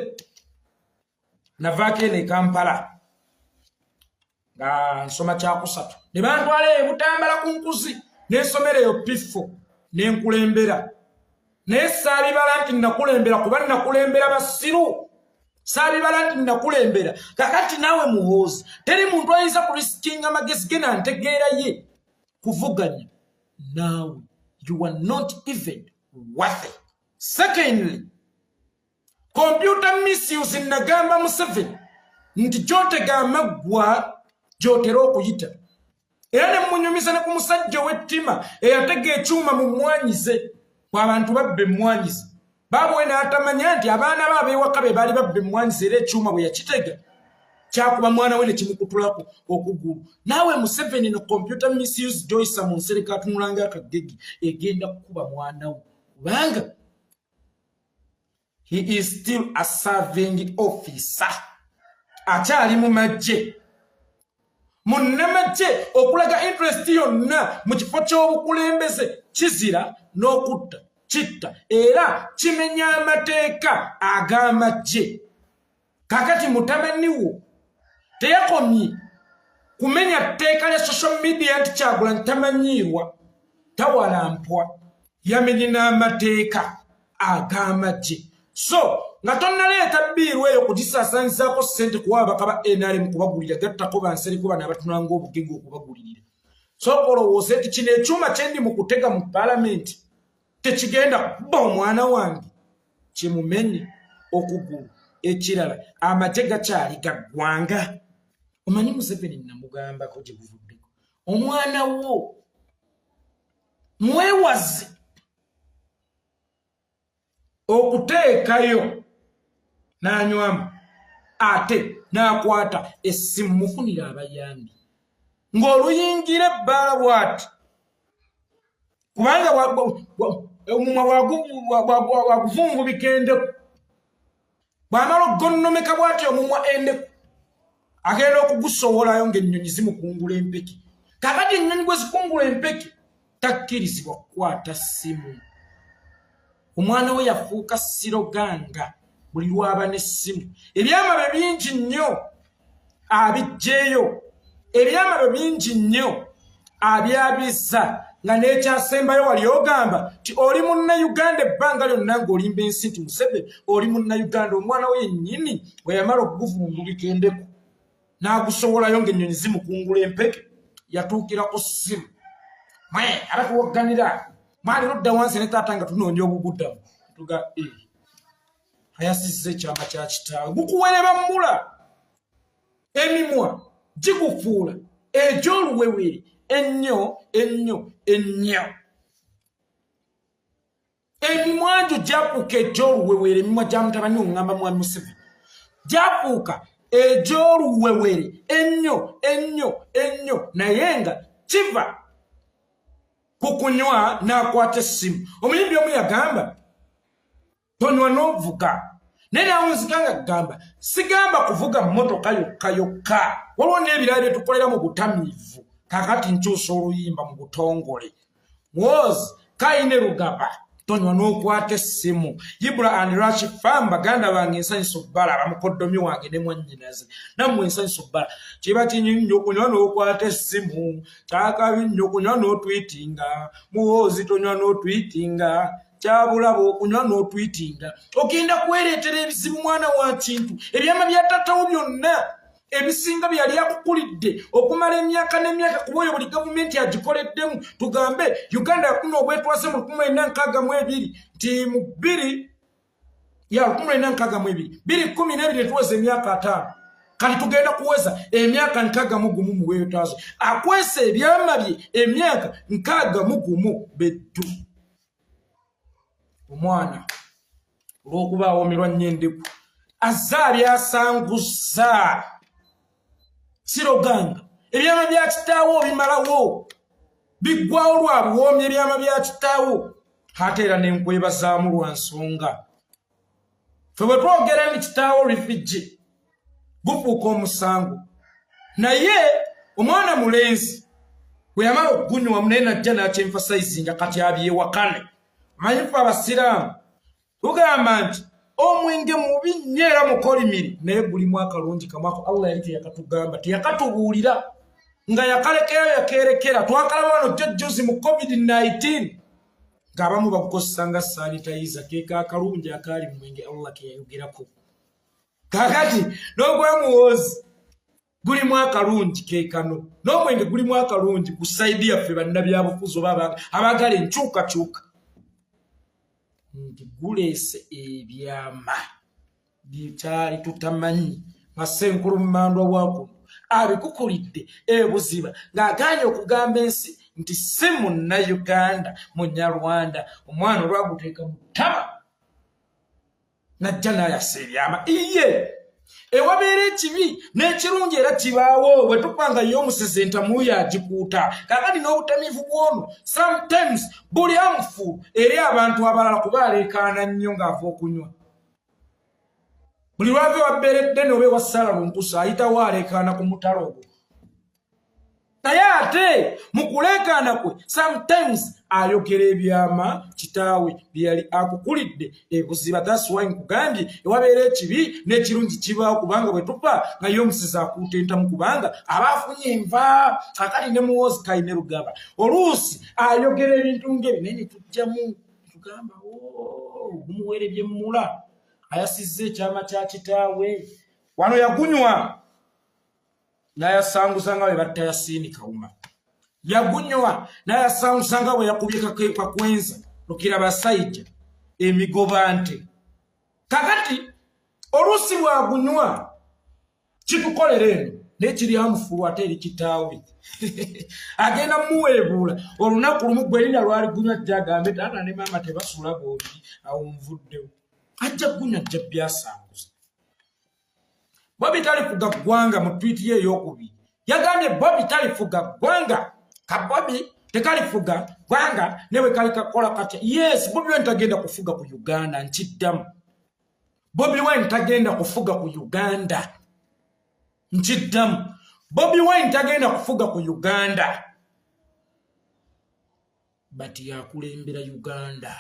navaako eno e Kampala nga nsoma kyakusatu ne bantwala ebutambala ku nkuzi n'ensomero eyo pifo n'enkulembera naye saabibala nti nakulembera kuba nakulembera basiru saabibala nti nakulembera kakati naawe Muhooozi teri muntu ayinza kulisikinga magezi ge nantegeera ye kuvuganya naawe you are not even worth it. Secondly, computer misuse nagamba Museveni nti gyotega amaggwa gyotera okuyita era ne munyumiza ne ku musajja w'ettima eyatega ekyuma mu mmwanyize abantu babbe mmwanyize baabwe n'atamanya nti abaana be ab'ewaka be baali babbe mmwanyize era ekyuma bwe yakitega kyakuba mwana we ne kimukutulako okugulu naawe Museveni no computer misuse gy'oyisa mu nsereka atunulanga akagegi egenda kukuba mwana we kubanga he is still a serving officer akyali mu magye munnamagye okulaga interest yonna mu kifo ky'obukulembeze kizira n'okutta kitta era kimenya amateeka ag'amagye kakati mutabaniwo teyakomye kumenya tteeka lya social media nti Kyagulanyi tamanyiirwa tawalampwa yamenye n'amateeka ag'amagye so nga tonnaleeta bbiiru eyo kugisaasaanyisaako ssente kuwa abaka ba NRM kubagulira gattako bansereko bano abatunanga obugege okubagulirira so olowooza nti kino ekyuma kyendi mu kutega mu paalamenti tekigenda kuba omwana wange kimumenye okugulu ekirala amagye gakyali gaggwanga omanyi Museveni namugambako gye buvuddeko omwana wo mwewaze okuteekayo n'anywamu ate n'akwata essimu mufunira abayambi ng'oluyingira ebbaala bw'ati kubanga omumwa waguvunvubika endeku bw'amala ogonnomeka bw'ati omumwa endeku agenda okugusowolayo ng'ennyonyi zimukungula empeke kakati ennyonyi bwe zikungula empeke takkirizibwa kukwata ssimu omwana we yafuuka siroganga buli lwaba n'essimu ebyamabe bingi nnyo abijjeeyo ebyamabe bingi nnyo abyabizza nga n'ekyasembayo wali ogamba ti oli munnayuganda ebbanga lyonna ng'olimba ensi nti Museveni oli munnayuganda omwana we yennyini bwe yamala okuguvundulika endeku n'agusowolayo ng'ennyonyi zimukungula empeke yatuukira ku ssimu mwe abatuwagganira mwali ludda wansi ne taata nga tunoonya obuguddamu tuga ayasizza ekyama kya kitaawe gukuwereba mmula emimwa gigufuula egy'oluwewere ennyo emimwa gyo gyafuuka egy'oluwewere emimwa gya mutabani oŋŋamba mwami Museveni gyafuuka egy'oluwewere ennyo naye nga kiva kukunywa n'akwata essimu. Omuyimbi omu yagamba tonywa n'ovuga. Naye nawunzikanga gamba sigamba kuvuga mmotoka yokka. Waliwo n'ebirala bye tukolera mu butamiivu. Kakati nkyusa oluyimba mu butongole. Muhooozi Kaine Rugaba tonywa n'okwata essimu. Yibula and Rashi Fam baganda bange ensanyusa obbala bamukoddomi wange ne mwannyinaze. Nammwe ensanyusa obbala. Kiba kinyi nnyo okunywa n'okwata essimu. Kyakabi nnyo okunywa n'otwitinga. Muhooozi tonywa n'otwitinga. Kyabulabo okunywa n'otwitinga. Ogenda kwereetera ebizibu mwana wa kintu. Ebyama bya taatawo byonna ebisinga byali akukulidde okumala emyaka n'emyaka kuba oyo buli gavumenti agikoleddemu. Tugambe Uganda yafuna obwetwase mu 1962 nti mu 2012 ne tuweza emyaka 5. Kati tugenda kuweza emyaka 61 mu bwetwaze. Akwese ebyama bye emyaka 61 beddu. Omwana olw'okuba awomerwa nnyendeku azza byasanguza. Siroganga ebyama bya kitaawo bimalawo biggwawo lwa buwoomye ebyama bya kitaawo. Ate era n'enkwebazaamu lwa nsonga ffe bwe twogera ni kitaawo refugee gufuuka omusango. Naye omwana mulenzi bwe yamala okugunywamu naye najja n'akyemfasayizinga kati abyewakane. Manyifu abasiraamu tugamba nti omwenge mubi nnyo era mukolimiri naye gulimu akalungi kamwako. Allah yali teyakatugamba teyakatubuulira nga yakalekera yakerekera. Twakalaba wano jjojjozi mu COVID-19 ng'abamu bakukozesa nga sanitayiza keeka akalungi akaali mu mwenge Allah ke yayogerako. Kakati n'ogwa Muhooozi gulimu akalungi keekano n'omwenge gulimu akalungi ku sayidi yaffe bannabyabufuzi oba abagala enkyukakyuka. Nti guleese ebyama by'ekyali tutamanyi nga Ssenkulu Mmandwa wakuno abikukulidde ebuziba ng'agaanye okugamba ensi nti si Munnayuganda Munyarwanda. Omwana olwaguteeka mu ttama najja n'ayasa ebyama. Iye ewabeera ekibi n'ekirungi era kibaawo bwe tupanga y'omuseze entamuyo agikuuta. Kakati n'obutamiivu bw'ono sometimes buli amufu eri abantu abalala kuba aleekaana nnyo ng'ava okunywa. Buli lwava wabbeeredde n'oba ewassala lunkusa ayitawo aleekaana ku mutalo ogwo. Naye ate mu kuleekaana kwe sometimes ayogera ebyama kitaawe bye yali akukulidde ebuziba. That's why nkugambye ewabeera ekibi n'ekirungi kibaawo kubanga bwe tupa nga y'omusezi akuuta entamu kubanga aba afunye enva. Kakati ne Muhooozi Kaine Rugaba oluusi ayogera ebintu ng'ebyo naye ne tujjamu tugamba gumuweerebye mmula ayasizza ekyama kya kitaawe. Wano yagunywa n'ayasanguza nga bwe batta Yasiini Kawuma. Yagunywa n'ayasanguza nga bwe yakubye kakwenza lukira basajja emigoba nte. Kakati oluusi bwagunywa kitukolera eno naye kiri amufulu ate eri kitaawe. Agenda muweebuula olunaku lumu gwe lina lwali gunywa ajja agambe taata ne maama tebasula bombi awo nvuddewo. Ajja gunywa ajja byasanguza. Bobi talifuga ggwanga mu twiti ye ey'okubiri yagambye Bobi talifuga ggwanga. Ka Bobi tekalifuga ggwanga ne bwe kali kakola katya. Yes, Bobi Wine tagenda kufuga ku Uganda nkiddamu. Bobi Wine tagenda kufuga ku Uganda nkiddamu. Bobi Wine tagenda kufuga ku Uganda but yakulembera Uganda.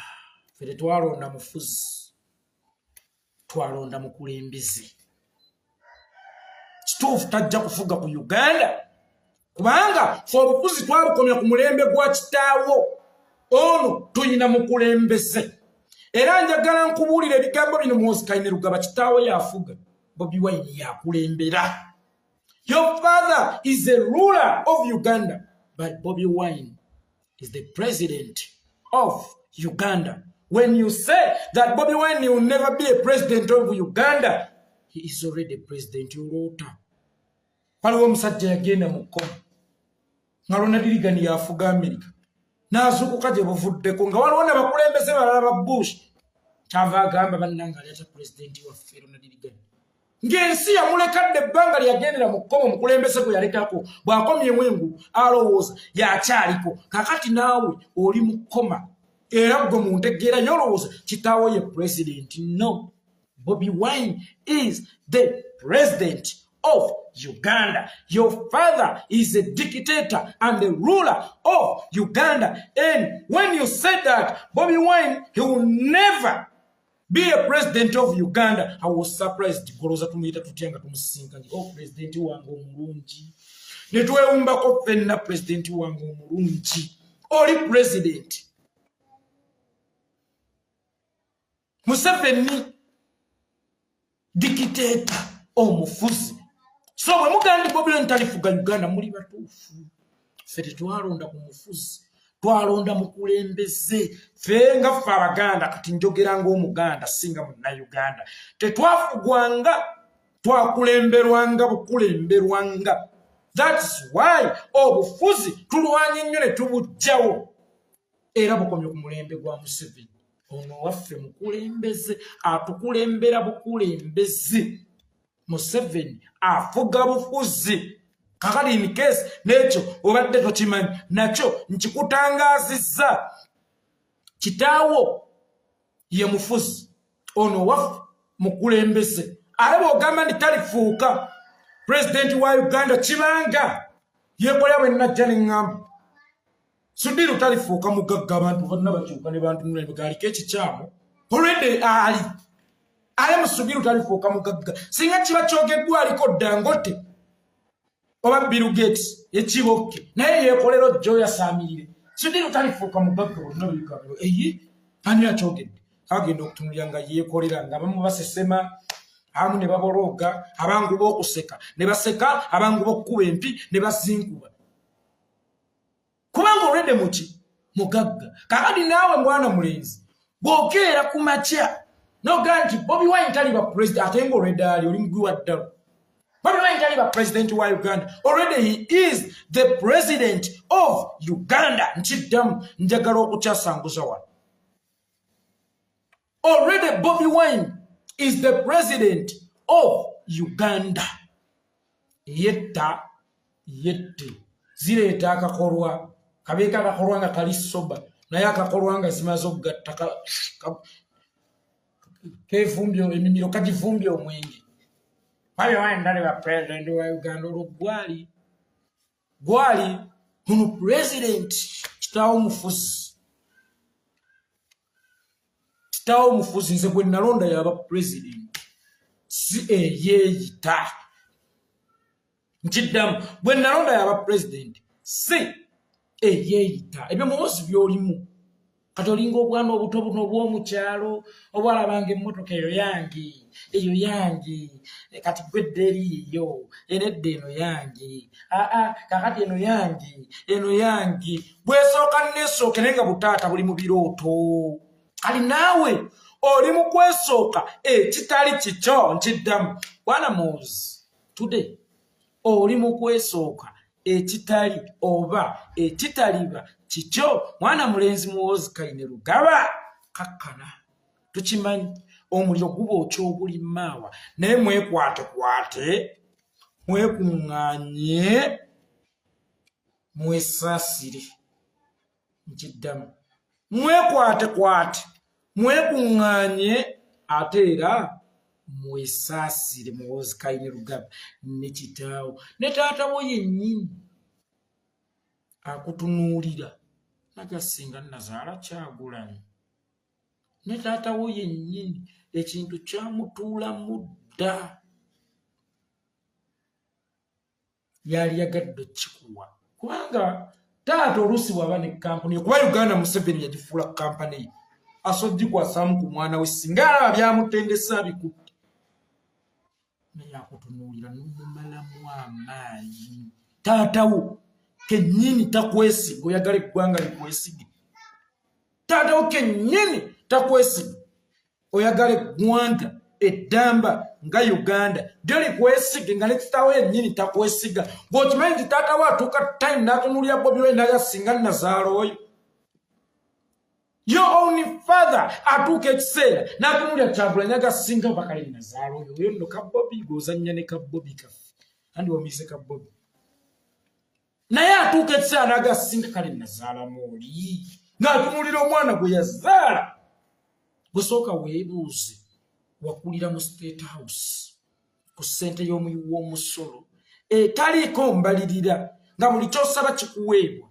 Fere twalonda mufuzi twalonda mukulembeze. Kituufu tajja kufuga ku Uganda kubanga ffe obufuzi twabukomya ku mulembe gwa kitaawo. Ono tuyina mukulembeze. Era njagala nkubuulira ebigambo bino Muhooozi Kaine Rugaba kitaawe yafuga. Bobi Wine yakulembera. Your father is a ruler of Uganda, but Bobi Wine is the president of Uganda. When you say that Bobi Wine will never be a president of Uganda, he is already president. Yorota. Waliwo omusajja yagenda mu kkomo nga Ronald Reagan yafuga America n'azuukuka gye buvuddeko nga waliwo n'abakulembeze balala ba Bush. Kyava agamba bannange aleeta pulezidenti waffe Ronald Reagan. ng'ensi yamulekadde ebbanga lyagendera mu kkomo mukulembeze gwe yalekako bw'akomyemu engu alowooza yakyaliko kakati naawe oli mu kkoma era gwe mu ntegeera y'olowooza kitaawo ye president. No, Bobi Wine is the president of Uganda. Your father is a dictator and the ruler of Uganda. And when you said that Bobi Wine, he will never be a president of Uganda, I was surprised. Goloza tumita tutianga tumusinga. Oh, president wangu omulungi. Netweewumbako ffenna president wangu omulungi. Oli president. Museveni dictator omufuzi. So bwe mugandi Bobi Wine talifuga Uganda muli batuufu. Ffe tetwalonda ku mufuzi. Twalonda mukulembeze. Ffe nga ffe Abaganda kati njogera ng'Omuganda singa Munnayuganda. Tetwafugwanga, twakulemberwanga bukulemberwanga. That's why obufuzi tulwanye nnyo ne tubujjawo. Era bukomye ku mulembe gwa Museveni. Ono waffe mukulembeze atukulembera bukulembeze. Museveni afuga bufuzi. Kakali in case n'ekyo obadde tokimanyi nakyo nkikutangaazizza. Kitaawo ye mufuzi. Ono waffe mukulembeze. Ale bw'ogamba nti talifuuka president wa Uganda kibanga Yeekolera bwe najja ne ŋŋamba Sudiru talifuuka mugagga abantu bonna bakyuka ne bantu mulembe gaaliko ekikyamu already ali mu Sudiru talifuuka mugagga singa kiba kyogeddwa aliko Dangote oba Bill Gates ekibokke naye Yeekolera ojjo yasaamirire Sudiru talifuuka mugagga bonna bikabiro ani akyogedde agenda okutunulira nga Yeekolera nga bamu basesema amu ne babologa abangu b'okuseka ne baseka abangu b'okkuba empi ne bazinkuba kubanga olwedde muki mugagga kakati naawe mwana mulenzi bw'okeera ku makya noga nti Bobi Wine taliba president ate ng'olwedde ali oli mugwi wa ddala Bobi Wine taliba president wa Uganda already he is the president of Uganda nkiddamu njagala okukyasanguza wano already Bobi Wine is the president of Uganda. Yetta zireeta akakolwa kabeeka akakolwa nga kali soba naye akakolwa nga zimaze okugatta kevumbyo emimiro kagivumbyo omwenge. Bobi Wine ndaliba president wa Uganda olwo gwali ono president kitaawo mufuzi nze bwe nalonda yaba president si eyeeyita nkiddamu bwe nalonda yaba president si eyeeyita ebyo muwozi byolimu kati olinga obwana obuto buno obw'omukyalo obwalabanga emmotoka eyo yange kati gwedde eriiyo enedda eno yange kakati eno yange bwesooka nesooke naye nga butaata buli mu birooto kali naawe oli mu kwesooka ekitali kikyo nkiddamu bwana Muhooozi today oli mu kwesooka ekitali oba ekitaliba kikyo mwana mulenzi Muhooozi Kaine Lugaba kakkana tukimanyi omuliro guba okyobuli maawa naye mwekwatekwate mwekuŋŋaanye mwesaasire nkiddamu mwekwatekwate mwekuŋŋaanye ate era mwesaasire Muhooozi Kaine Lugaba ne kitaawo ne taatawo yennyini akutunuulira nagasinga Nazaala Kyagulanyi ne taatawo yennyini ekintu kyamutuulamu dda yali yagadde kikuwa kubanga taata oluusi waba ne kampuni kuba Uganda Museveni yagifuula kampani asoggikwasaamu ku mwana we singa alaba byamutendesa bikutte naye akutunuulira n'omumalamu amaanyi taatawo kennyini takwesiga oyagala eggwanga likwesige taatawo kennyini takwesiga oyagala eggwanga eddamba nga Uganda lyo likwesige nga ne kitaawo yennyini takwesiga bw'okimanyi nti taatawo atuuka time n'atunuulira Bobi Wine n'ali asinga Nazaala oyo Your own father atuuka ekiseera n'atunulira Kyagulanyi agasinga bakale nazaala oyo nno Kabbobi gozannya ne Kabbobi kaffe andi omise Kabbobi naye atuuka ekiseera n'agasinga kale nazaala mooli ng'atunulira omwana gwe yazaala gusooka weebuuze wakulira mu State House ku ssente y'omuyi w'omusolo etaliiko mbalirira nga buli ky'osaba kikuweebwa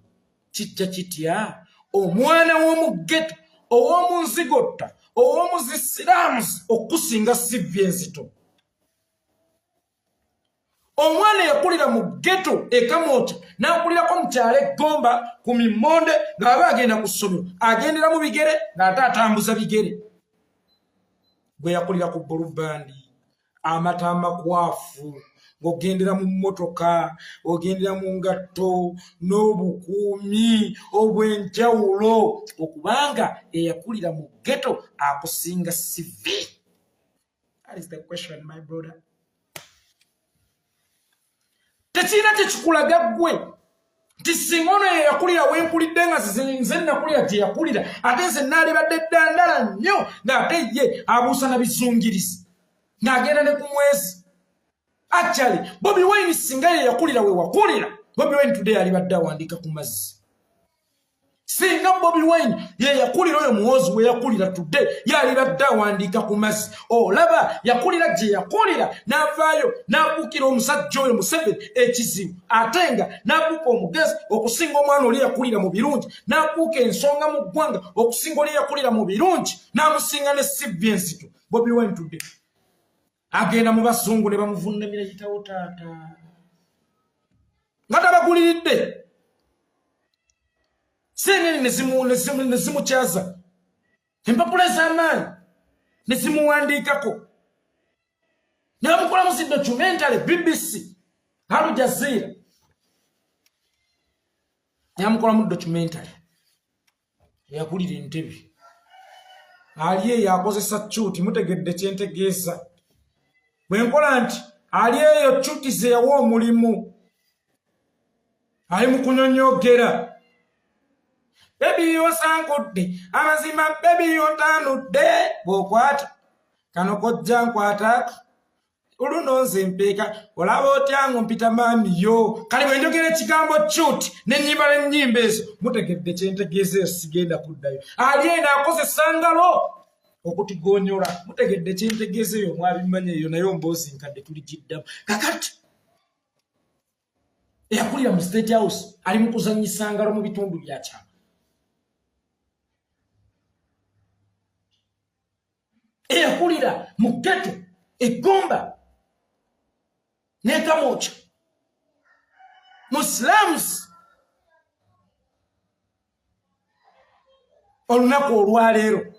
kijja kitya omwana w'omu ghetto ow'omu nzigotta ow'omu zisiraamuzi okusinga sivvi enzito omwana yakulira mu ghetto Kamwokya n'akulirako mu kyalo Gomba ku Mimmonde ng'aba agenda ku ssomero agendera mu bigere ng'ate atambuza bigere gwe yakulira ku Bulubandi amata amakwafu ng'ogendera mu mmotoka ogendera mu ngatto n'obukuumi obw'enjawulo okubanga eyakulira mu ghetto akusinga CV. That is the question, my brother. Tekirina tekikulaga ggwe nti singa ono yeyakulira wenkulidde nga nze nakulira gye yakulira ate nze naalibadde ddandala nnyo ng'ate ye abuusa na bizungirizi ng'agenda ne ku mwezi. Actually, Bobi Wine singa yeyakulira we wakulira Bobi Wine today alibadde awandiika ku mazzi. Singa Bobi Wine yeyakulira oyo Muhooozi we yakulira today yalibadde awandiika ku mazzi. Olaba yakulira gye yakulira n'avaayo n'abuukira omusajja oyo Museveni ekizibu ate nga n'abuuka omugezi okusinga omwana oli yakulira mu birungi n'abuuka ensonga mu ggwanga okusinga oli yakulira mu birungi n'amusinga ne sivvi enzito. Bobi Wine today agenda mu basungu ne bamuvunnamira yitawo taata nga tabaguliridde senene ne zimukyaza empapula ez'amaanyi ne zimuwandiikako ne bamukolamu zi documentary BBC Al Jazeera ne bamukolamu documentary eyakulira Entebbe ali eyo akozesa cuuti mutegedde kyentegeeza bwe nkola nti ali eyo cuuti ze yawa omulimu ali mu kunyonyogera bebi yosankudde amazima bebi yontanudde bw'okwata kano kojja nkwata oluno nze mpeeka olaba otyango mpita maami yo kale bwe njogera ekigambo cuuti n'ennyimba n'ennyimba ezo mutegedde kyentegeeza eyo sigenda kuddayo ali eno akozesa ngalo okutigonyola mutegedde kyentegeeza eyo mwabimanya eyo naye omboozi nkadde tuligiddamu kakati eyakulira mu State House ali mu kuzannyisa ngalo mu bitundu byakyama eyakulira mu ghetto Gomba ne Kamwokya Muslims olunaku olwaleero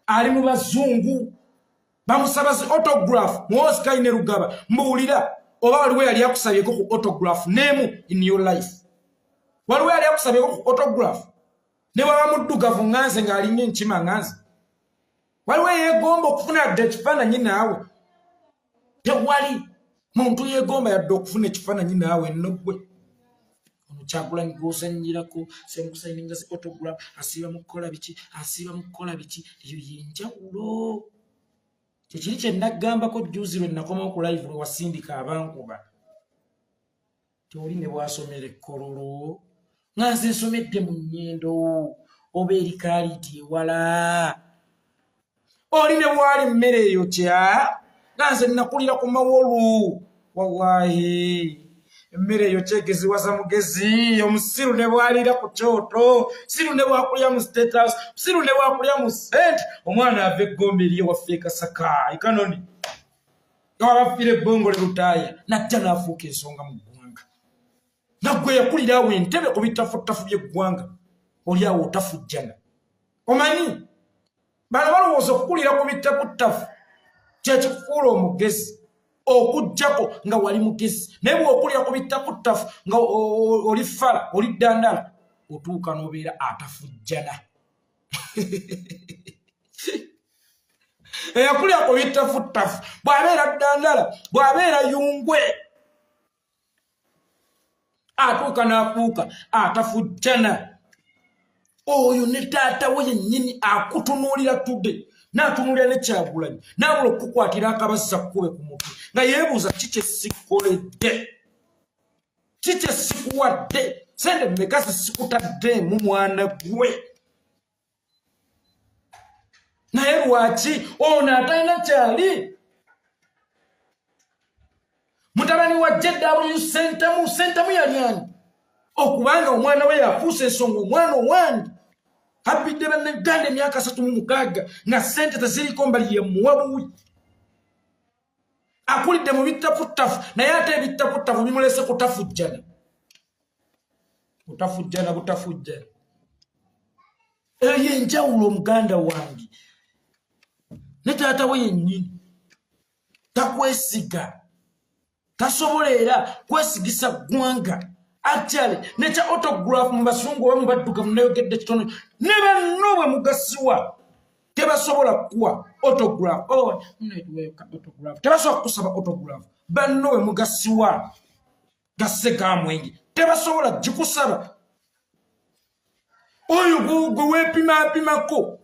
ali mu bazungu bamusaba zi autograph Muhooozi Kayine Rugaba mbuulira oba waliwo yali akusabyeko ku autograph neemu in your life waliwo yali akusabyeko ku autograph ne waba muddugavu nganze ng'alinnya enkima nganze waliwo yeegomba okufuna yadde ekifaananyi naawe tewali muntu yeegomba yadde okufuna ekifaananyi naawe nno ggwe ono Kyagulanyi gw'ozannyirako semukusayininga zi autograph asiiba mu kukola biki asiiba mu kukola biki eyo yenjawulo kyekiri kye nnaggambako juuzi lwe nakomawo ku live lwe wasindika abankuba tyoli ne bwasomera ekkololo nga nze nsomedde mu nnyendo oba erikaaliiti ewala oli ne bwali mmere eyo kya nga nze nakulira ku mawolu wallahi emmere eyo kyegeziwaza mugezi omusiru ne bwalira ku kyoto siru ne bwakulya mu State House siru ne bwakulya mu sente omwana ava Gomba eriyo waffe Kasaka ekanoni abafiire ebbongole Lutaaya najja n'afuuka ensonga mu ggwanga naggwe yakulira awo Entebbe ku bitafuttafu by'eggwanga oli awo otafujjana omanyi bano balowooza okukulira ku bitafuttafu kyekikufuula omugezi okujjako nga wali mugezi naye bw'okulira ku bitafuttafu nga oli fala oli ddandala otuuka n'obeera atafujjana eyakulira ku bitafuttafu bw'abeera ddandala bw'abeera yungwe atuuka n'afuuka atafujjana oyo ne taata we yennyini akutunuulira tudde n'atunuulira ne Kyagulanyi n'abula okukukwatira akabazza kkube ku mutwe nga yeebuuza kiki esikoledde kiki esikuwadde sente mmeka zisikutaddeemu mwana gwe naye lwaki ono atalina kyali mutabani wa JW Sentamu yali ani okubanga omwana we yafuusa ensonga omwana owandi abidde bannayuganda emyaka 36 nga sente teziriko mbali ye muwabuwi akulidde mu bittaputtafu naye ate ebittaputtafu bimulese kutafujjana butafujjana eyo yenjawulo omuganda wange ne taata we yennyini takwesiga tasobola era kwesigisa ggwanga actually nekya autograph mu basungu oba mu baddugavu nayogedde kitono ne banno bwe mugasiwa tebasobola kuwa autograph tebasobola kusaba autograph banno bwe mugasiwa gasse gamwenge tebasobola gikusaba oyo gwe weepimapimako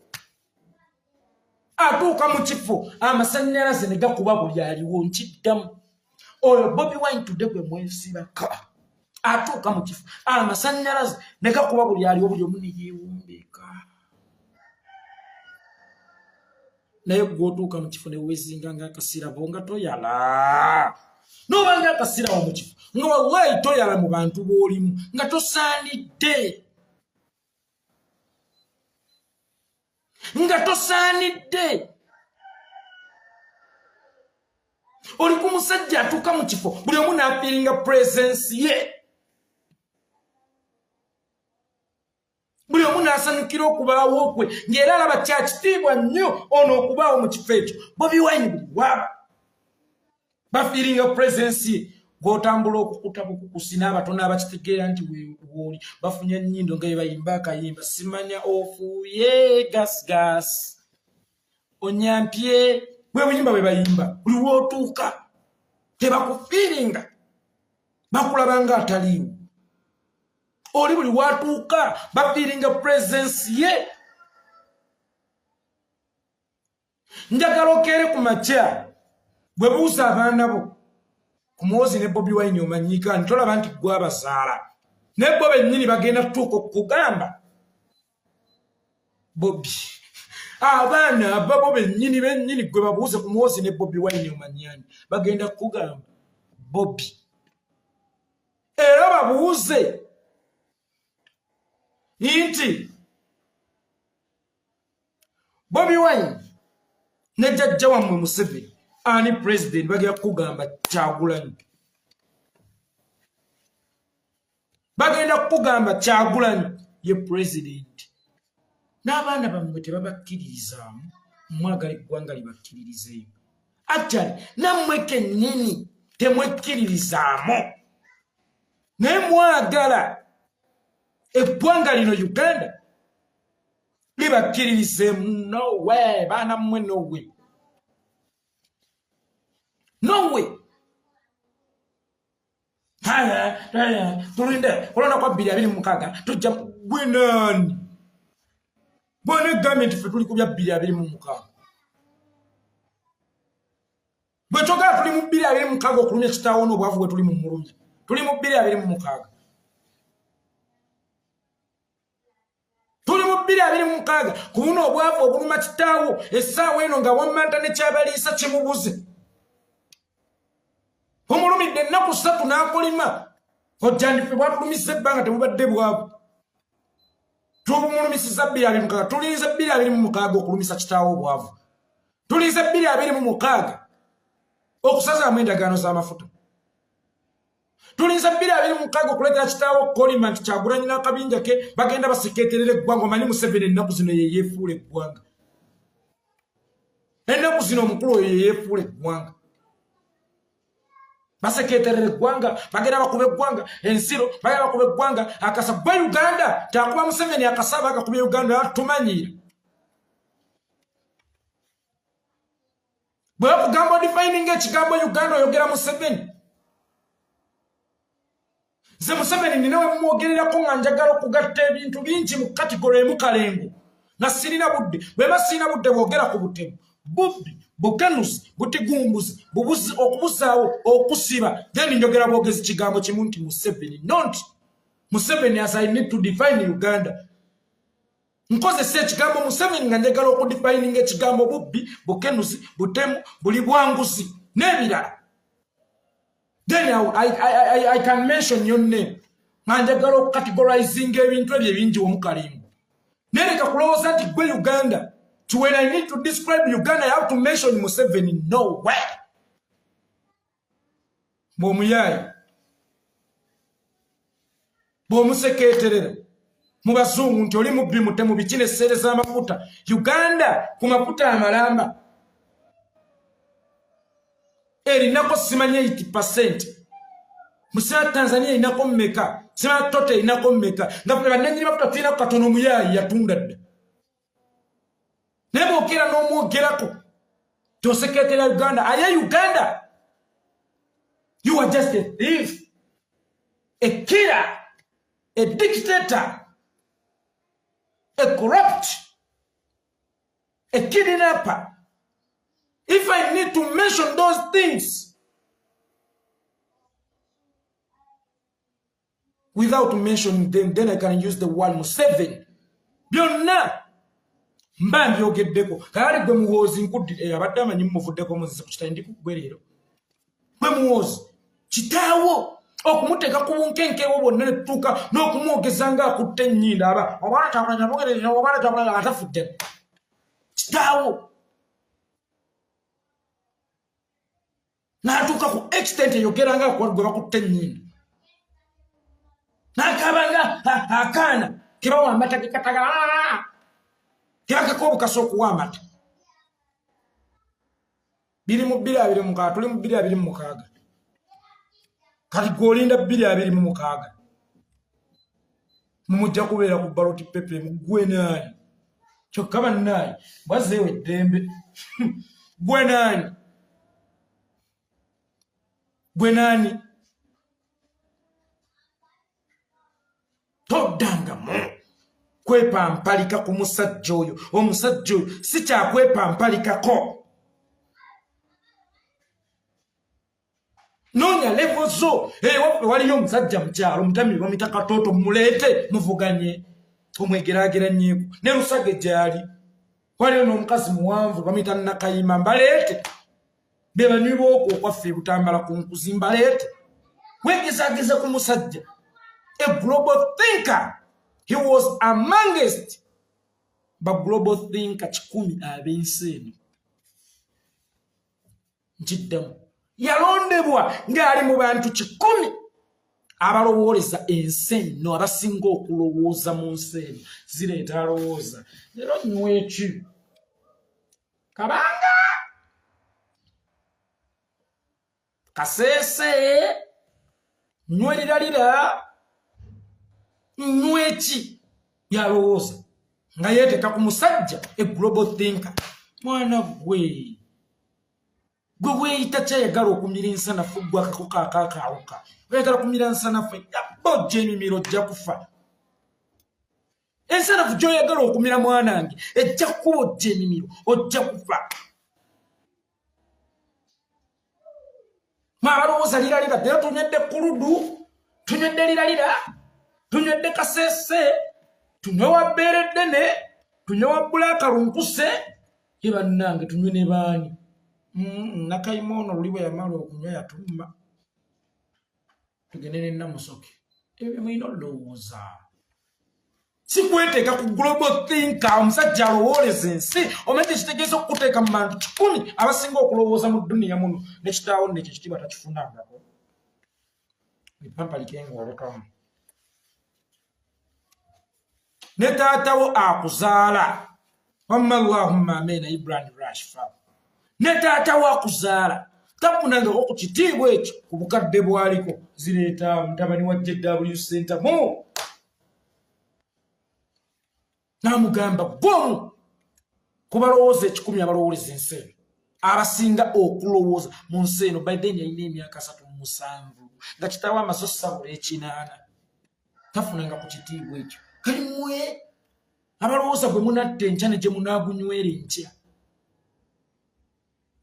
atuuka mu kifo amasannyalaze ne gakuba buli aliwo nkiddamu oyo Bobi Wine tudde gwe mwesibaka atuuka mu kifo amasannyalaze ne gakuba buli aliwo buli omu ne yeewumbeka naye gwotuuka mu kifo ne weezinga ng'akasiira bo nga toyala n'oba ng'akasiirawo mu kifo nga wallahi toyala mu bantu b'olimu nga tosaanidde oli ku musajja atuuka mu kifo buli omu n'afiiringa presence ye buli omu n'asanyukira okubaawo kwe ng'era alaba kyakitiibwa nnyo ono okubaawo mu kifo ekyo Bobi Wine buli waaba bafiiringa presence ye gw'otambula okukusi n'abatono abakitegeera nti wooli bafunye ennyindo nga ye bayimba akayimba simanya ofuuye gasigasi onyampye bwe buyimba bwe bayimba buli wootuuka tebakufiiringa bakulaba nga ataliiwo oli buli watuuka bafiiringa presence ye njagala okeere ku makya bwe buuza abaana bo ku Muhooozi ne Bobi Wine omanyika ntolaba nti gwe abazaala naye bo bennyini bagenda tutuuka okugamba Bobi abaana ababo bennyini gwe babuuze ku Muhooozi ne Bobi Wine omanyani bagenda kugamba Bobi era babuuze nti Bobi Wine ne jjajja wammwe Museveni ani president bagenda kugamba Kyagulanyi bagenda kugamba Kyagulanyi ye president n'abaana bammwe tebabakkiririzaamu mwagala eggwanga libakkiririzeeyo actually nammwe kennyini temwekkiririzaamu naye mwagala eggwanga lino Uganda libakkiririzeemu no way baana mmwe no way tulinde kulonda kwa 2026 tujja bwenani bwene gavumenti ffe tuli ku bya 2026 bwe twogera tuli mu 2026 okulumya kitaawo n'obwavu bwe tuli mu mulumya tuli mu 2026 tuli mu 2026 ku buno obwavu obuluma kitaawo essaawa eno nga wammanta ne kyabaliisa kimubuze omulumidde ennaku 3 n'akolima ojjandife bwatulumise ebbanga temubadde bwavu tubumulumisiza 2026 tulinze 2026 okulumisa kitaawo obwavu tulinze 2026 okusazaamu endagaano z'amafuta tulinze 2026 okuleetera kitaawo kolima nti Kyagulanyi n'akabinja ke bagenda basekeeterera eggwanga omanyi Museveni ennaku zino ye yeefuula eggwanga ennaku zino omukulu oyo ye yeefuula eggwanga basekeeterera eggwanga bagenda bakuba eggwanga ensiro bagenda bakuba eggwanga akasa gwe Uganda takuba Museveni akasaba akakuba Uganda tumanyira bwe bakugamba defining ekigambo Uganda oyogera Museveni Nze Museveni ninawe mwogererako nga njagala okugatta ebintu bingi mu kategori emu kalengo nga sirina budde bweba sirina budde bwogera ku butemu bubbi bukenuzi butigumbuzi bubuzi okubusaawo okusiba then njogera bwogezi kigambo kimu nti Museveni not Museveni as I need to define Uganda nkozesa ekigambo Museveni nga njagala okudefininga ekigambo bubbi bukenuzi butemu buli bwanguzi n'ebirala. Then I can mention your name. Manjagalo categorizing ebintu ebyo bingi omukalimbo. Nereka kulowooza nti gwe Uganda. To when I need to describe Uganda, I have to mention Museveni. No way. Bomuyayi. Bomuseketerera. Mubazungu nti oli mubbi mutemu bikine sere z'amafuta. Uganda ku mafuta amalamba. Erinako simanye 80%. Musema Tanzania inako mmeka. Sima tote inako mmeka. Nga bananyiri mafuta tulina katono muyayi yatunda dda. Nebo okera n'omwogerako. Toseketera Uganda. Aye Uganda. You are just a thief. A killer. A dictator. A corrupt. A kidnapper. If I need to mention those things without mentioning them, then I can use the word Museveni. Byonna mba mbyogeddeko. Kale gwe Muhooozi nkuddire abadde amanyi mmuvuddeko muzisa ku kitali ndikugwe leero. Gwe Muhooozi kitaawo okumuteeka ku bunkenkewo bwonna ne tutuuka n'okumwogeza nga akutte ennyindo aba obwana tabulanya bogerera obwana tabulanya atafudde. Kitaawo natuka ku extent yogera nga kwa gwe bakutte nnyindo. Nakabanga akana kibawa amata kikatagala. Kyakako bukaso okuwa amata. Biri mu 226 tuli mu 226. Kali golinda 226. Mumujja kubeera ku ballot paper mugwe nani. Kyokka bannayi bazeewe eddembe. Gwe nani? Gwe nani? Toddangamu kwepampalika ku musajja oyo. Omusajja oyo si kyakwepampalikako. Noonya levo zo. Waliyo omusajja mu kyalo omutami bamuyita Katooto mumuleete muvuganye omwegeraageranyeeko. Ne Lusage gyali waliyo n'omukazi muwanvu bamuyita Nakayima mbaleete. Be banywi b'okwo okwaffe Butambala ku nkuzi mbaleete. Weegezaageza ku musajja. A global thinker. He was amongst the global thinker 10 ab'ensi eno. Njiddamu. Yalondebwa ng'ali mu bantu 10 abalowooleza ensi eno abasinga okulowooza mu nsi eno. Zireeta alowooza. Leero nnywa eki? Kabanga. Kaseese. Nyweriralira. Nweki yalowooza nga yeeteka ku musajja a global thinker. Mwana gwe weeyita kyayagala okumira ensanafu gwe akakoko akaakawuka. Oyagala kumira nsanafu bojja emimiro ojja kufa. Ensanafu gy'oyagala okumira mwanange ejja kubojja emimiro ojja kufa. Mwabalowooza liralira ddala tunywedde kuludu tunywedde liralira. Tunywedde kaseese, tunywe wa bbeere ddene, tunywe wa bbulaaka lunkuse, ye bannange tunywe ne baani. Nakayima ono luli bwe yamala okunywa yatumba. Tugende ne Namusoke. Ebyo mulina olowooza. Si kweteeka ku global thinker omusajja alowooleza ensi omanyi kitegeeza okukuteeka mu bantu 10 abasinga okulowooza mu dduniya muno ne kitaawo nekyo ekitiibwa takifunangako. Epampalikenga olekamu. Ne taatawo akuzaala. Allahumma amena Ibrahim Rashford. Ne taatawo akuzaala. Tafunangako ku kitiibwa ekyo ku bukadde bwaliko. Zireeta mutabani wa JW Center mu. Namugamba bomu. Kubalowooza 10 abalowooleza ensi. abasinga okulowooza mu nsi eno Biden yalina emyaka 37 nga kitaawe amaze okusabula ekinaana tafunanga ku kitiibwa ekyo kali mmwe abalowooza gwe munatta enkya ne gye munaagunywera enkya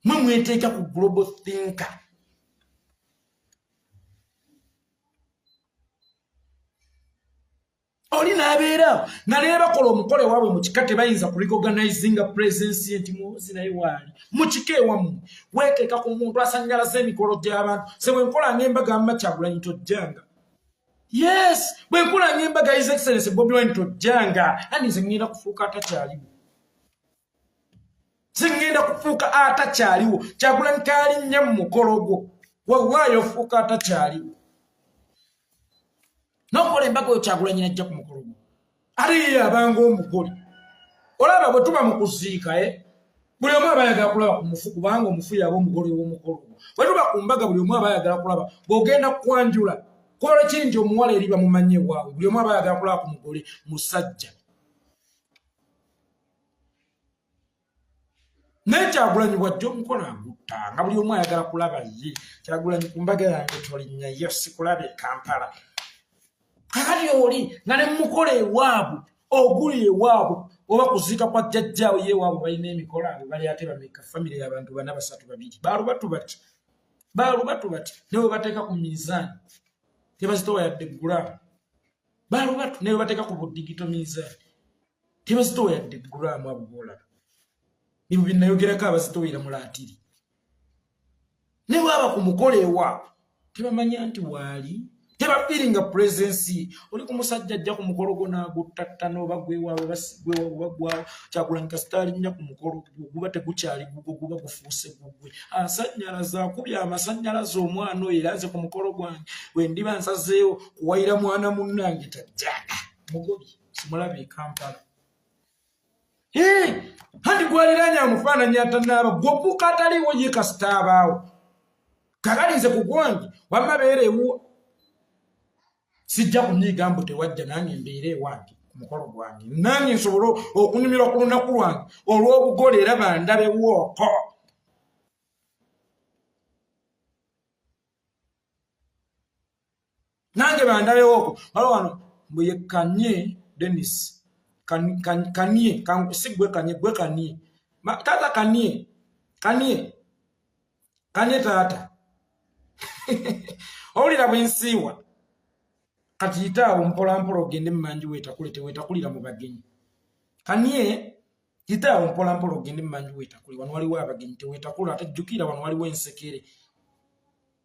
mwe mweteeka ku global thinker oli n'abeera nga naye bakola omukole waabwe mu kika tebayinza kurecognizinga presence ye nti Muhooozi naye waali mu kika ewammwe weeteeka ku muntu asannyalaza emikolo gy'abantu se bwe nkolanga embaga mma Kyagulanyi tojjanga yes bwe nkolanga embaga His Excellency Bobi Wine tojjanga ani nze ngenda kufuuka atakyaliwo ngenda kufuuka atakyaliwo Kyagulanyi kaalinnye mu mukolo gwo wawaayo ofuuka atakyaliwo nokola embaga oyo Kyagulanyi najja ku mukolo gwo ali abanga omugole olaba bwe tuba mu kuziika buli omu aba ayagala kulaba ku mufu kubanga omufu yaba omugole w'omukolo gwo bwe tuba ku mbaga buli omu aba ayagala kulaba bw'ogenda kwanjula kola kingi omuwala eri bamumanye waabwe buli omu aba ayagala kulaba ku mugole musajja naye Kyagulanyi bwajja omukola agutta nga buli omu ayagala kulaba ye Kyagulanyi ku mbaga yange tolinnyayo sikulaba e Kampala kakati oli nga ne mukole ewaabwe oguli ewaabwe oba kuziika kwa jjajjaawe yeewaabwe balina emikolo abo bali ate bameka famire y'abantu 4 3 2 baalubatu bati ne bwe bateeka ku miizaani tebazitowa yadde gulaamu baalubatu ne bwe bateeka ku budigito miizaani tebazitowa yadde gulaamu abo boolaba ebyo bye nayogerako abazitowera mu laatiri ne bwaba ku mukolo ewaabwe tebamanya nti waali tebafiringa presence oli ku musajja ajja ku mukolo gwo n'agutatta n'oba gwewaabwe bagwawo Kyagulanyi kasita alinnya ku mukolo guba tegukyali gugwo guba gufuuse gugwe asannyalaza akubye amasannyalaza omwana oyo era nze ku mukolo gwange bwe ndiba nsazeewo kuwayira mwana munnange tajjanga mugobi simulaba e Kampala handi gwaliranye amufaananyi atanaaba gwobuka ataliwo ye kasita abaawo kakali nze ku gwange wamma beera ewuwa sijja kunyiiga mbu tewajja nange mbeera ewange ku mukolo gwange nange nsobole okunyumirwa ku lunaku lwange olw'obugole era bandabe wooko nange bandabe wooko waliwo wano mbu ye Kanye Dennis Kanye si gwe Kanye gwe Kanye taata Kanye taata owulira bwensiiwa kati yitaawo mpolampola ogende mumanju weetakulira mu bagenyi Kanye yitaawo mpolampola ogende mumanju weetakuli wano waliwo abagenyi teweetakula ate jjukira wano waliwo ensekere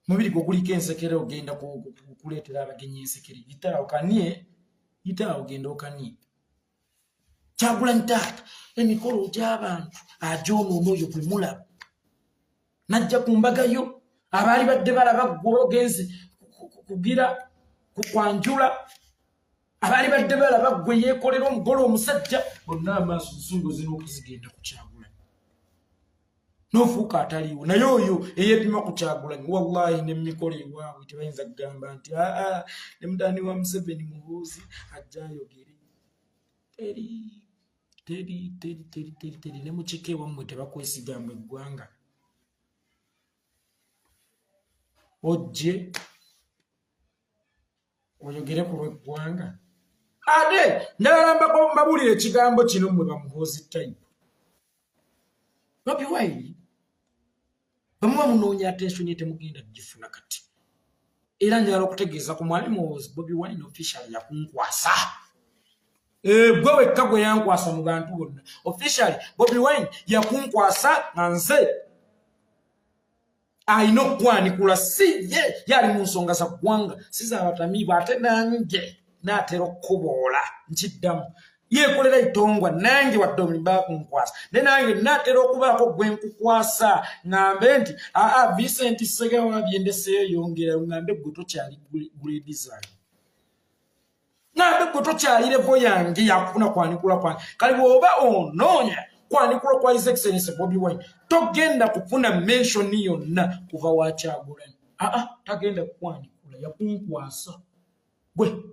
mubiri gwo guliko ensekere ogenda kuleetera abagenyi ensekere yitaawo Kanye yitaawo ogenda okanye Kyagulanyi taata emikolo gy'abantu agyonoona oyo gwe mulaba najja ku mbaga yo abaali badde balaba gwe ogenze kugira kukwanjula abaali badde balaba gwe yeekolera omugole omusajja bonna amaaso nsungo zina okuzigenda ku Kyagulanyi n'ofuuka ataliiwo naye oyo eyeepima ku Kyagulanyi wallahi n'emikolo ewaabwe tebayinza kugamba nti ne mutaani wa Museveni Muhooozi ajja ayogere teri ne mukika ewammwe tebakwesiga mmwe eggwanga ojje oyogere ku lw'eggwanga ate ndalamba mbabulira ekigambo kino mmwe bamuhoozi type Bobi Wine bamuwa munoonya attention ye temugenda kugifuna kati era njagala okutegeeza ku mwami Muhooozi Bobi Wine official yakunkwasa gwe wekka gwe yankwasa mu bantu bonna officially Bobi Wine yakunkwasa nga nze alina okwanikula si ye yali mu nsonga za ggwanga si z'abatamiivu ate nange naatera okukuboola nkiddamu yeekolera itongwa nange wadde omulimu bakunkwasa ne nange naatera okubaako gwe nkukwasa ŋŋambe nti Vincent Ssegawa byendeseeyo yongera ŋŋambe gwe tokyali grade zange ŋŋambe gwe tokyali levo yange yakufuna kwanikula kwange kale bw'oba onoonya kwanikula kwa His Excellency Bobi Wine togenda kufuna mention yonna kuva wa Kyagulanyi tagenda kukwanikula yakunkwasa gwe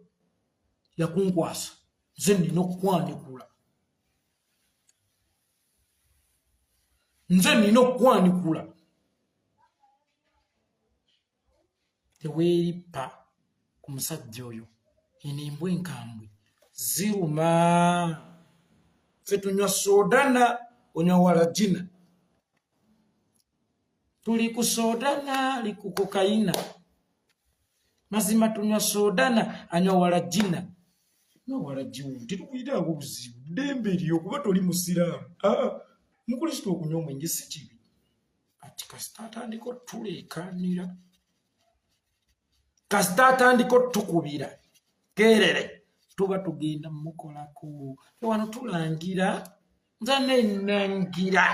yakunkwasa nze nina okukwanikula nze nina okwanikula teweeripa ku musajja oyo enimbwe enkambwe ziruma ffe tunywa soodana onywa walajina tuli ku soodana ali ku kokayina mazima tunywa soodana anywa walajina no walajiwu tetukuyitaako buzibu ddembe lyo kuba toli musiraamu mukristo okunywa omwenge si kibi ati kasita atandika tuleekanira kasita atandika tukubira kerere tuba tugenda mukolako wano tulangira nza nenangira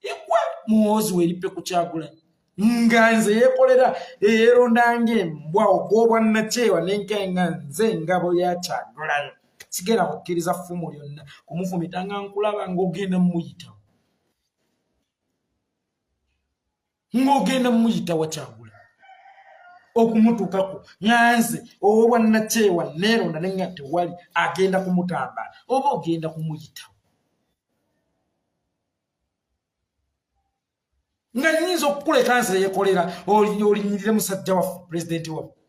ikwe Muhooozi weripe ku Kyagulanyi nga nze yeekolera eyerondange embwa ogw'obwa nakyewa nenkenga nze engabo ya Kyagulanyi sigenda kukkiriza ffumu lyonna kumufumita nga nkulaba ng'ogenda mumuyitawo ng'ogenda mumuyitawa Kyagulanyi okumutukako nyanze obwa nakyewa neeronda nenga tewali agenda kumutambala oba ogenda kumuyitawo nga nyinza okukuleka nze yeekolera olinyirire musajja waffe pulezidenti waffe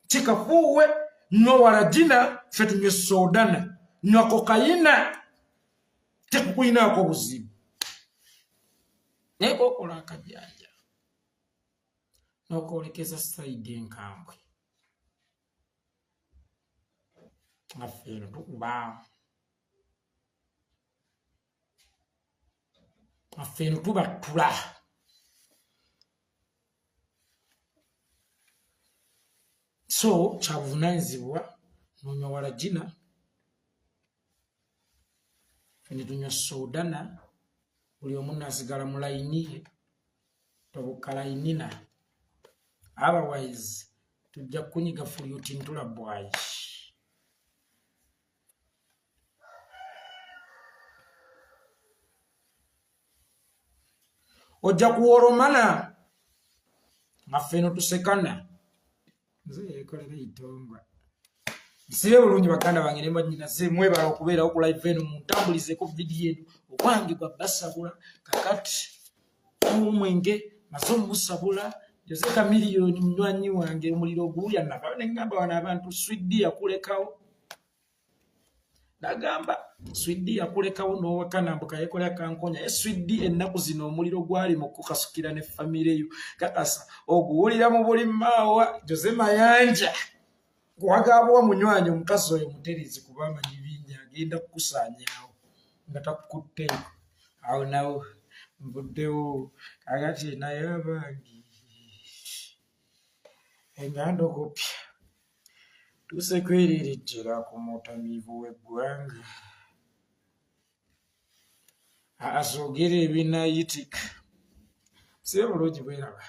kikafuuwe nywa walajina ffe tunywe soodana nywa kokayina tekukuyinaako buzibu naye kokola akajanja n'okwolekeza sayidi enkambwe nga ffe eno tukuba ffe eno tubatula so kyabuvunaanyizibwa nonywa walajina ffe ne tunywa soodana buli omu naasigala mu layini ye tobuka layinina otherwise tujja kunyiga fulyuti ntula bwayi ojja kuworomana nga ffe eno tusekana nze yeekolera itongwa sibe bulungi bakanda bange ne banyina se mwebala okubeerawo ku live eno muntambulizeko vidiyo eno okwange gwa basabula kakati omwenge maze omusabula Jose Kamiliyoni munywanyi wange omuliro ogulya nagamba nengamba wano abantu swidi yakulekawo nagamba swidi yakulekawo n'owakanambuka yeekolera kankonya swidi ennaku zino omuliro gwali mu kukasukira ne famire yo kakasa oguwulira mu buli maawa Jose Mayanja gwagaabwa munywanyi omukazi oyo muterezi kuba amanyi bingi agenda kukusaanyaawo nga takukutteeko awo nawo mbuddewo kakati naye abangi engandogopya tuse kweririjjira ku mutamiivu w'eggwanga asoogera ebinayitika sibe bulungi bweraba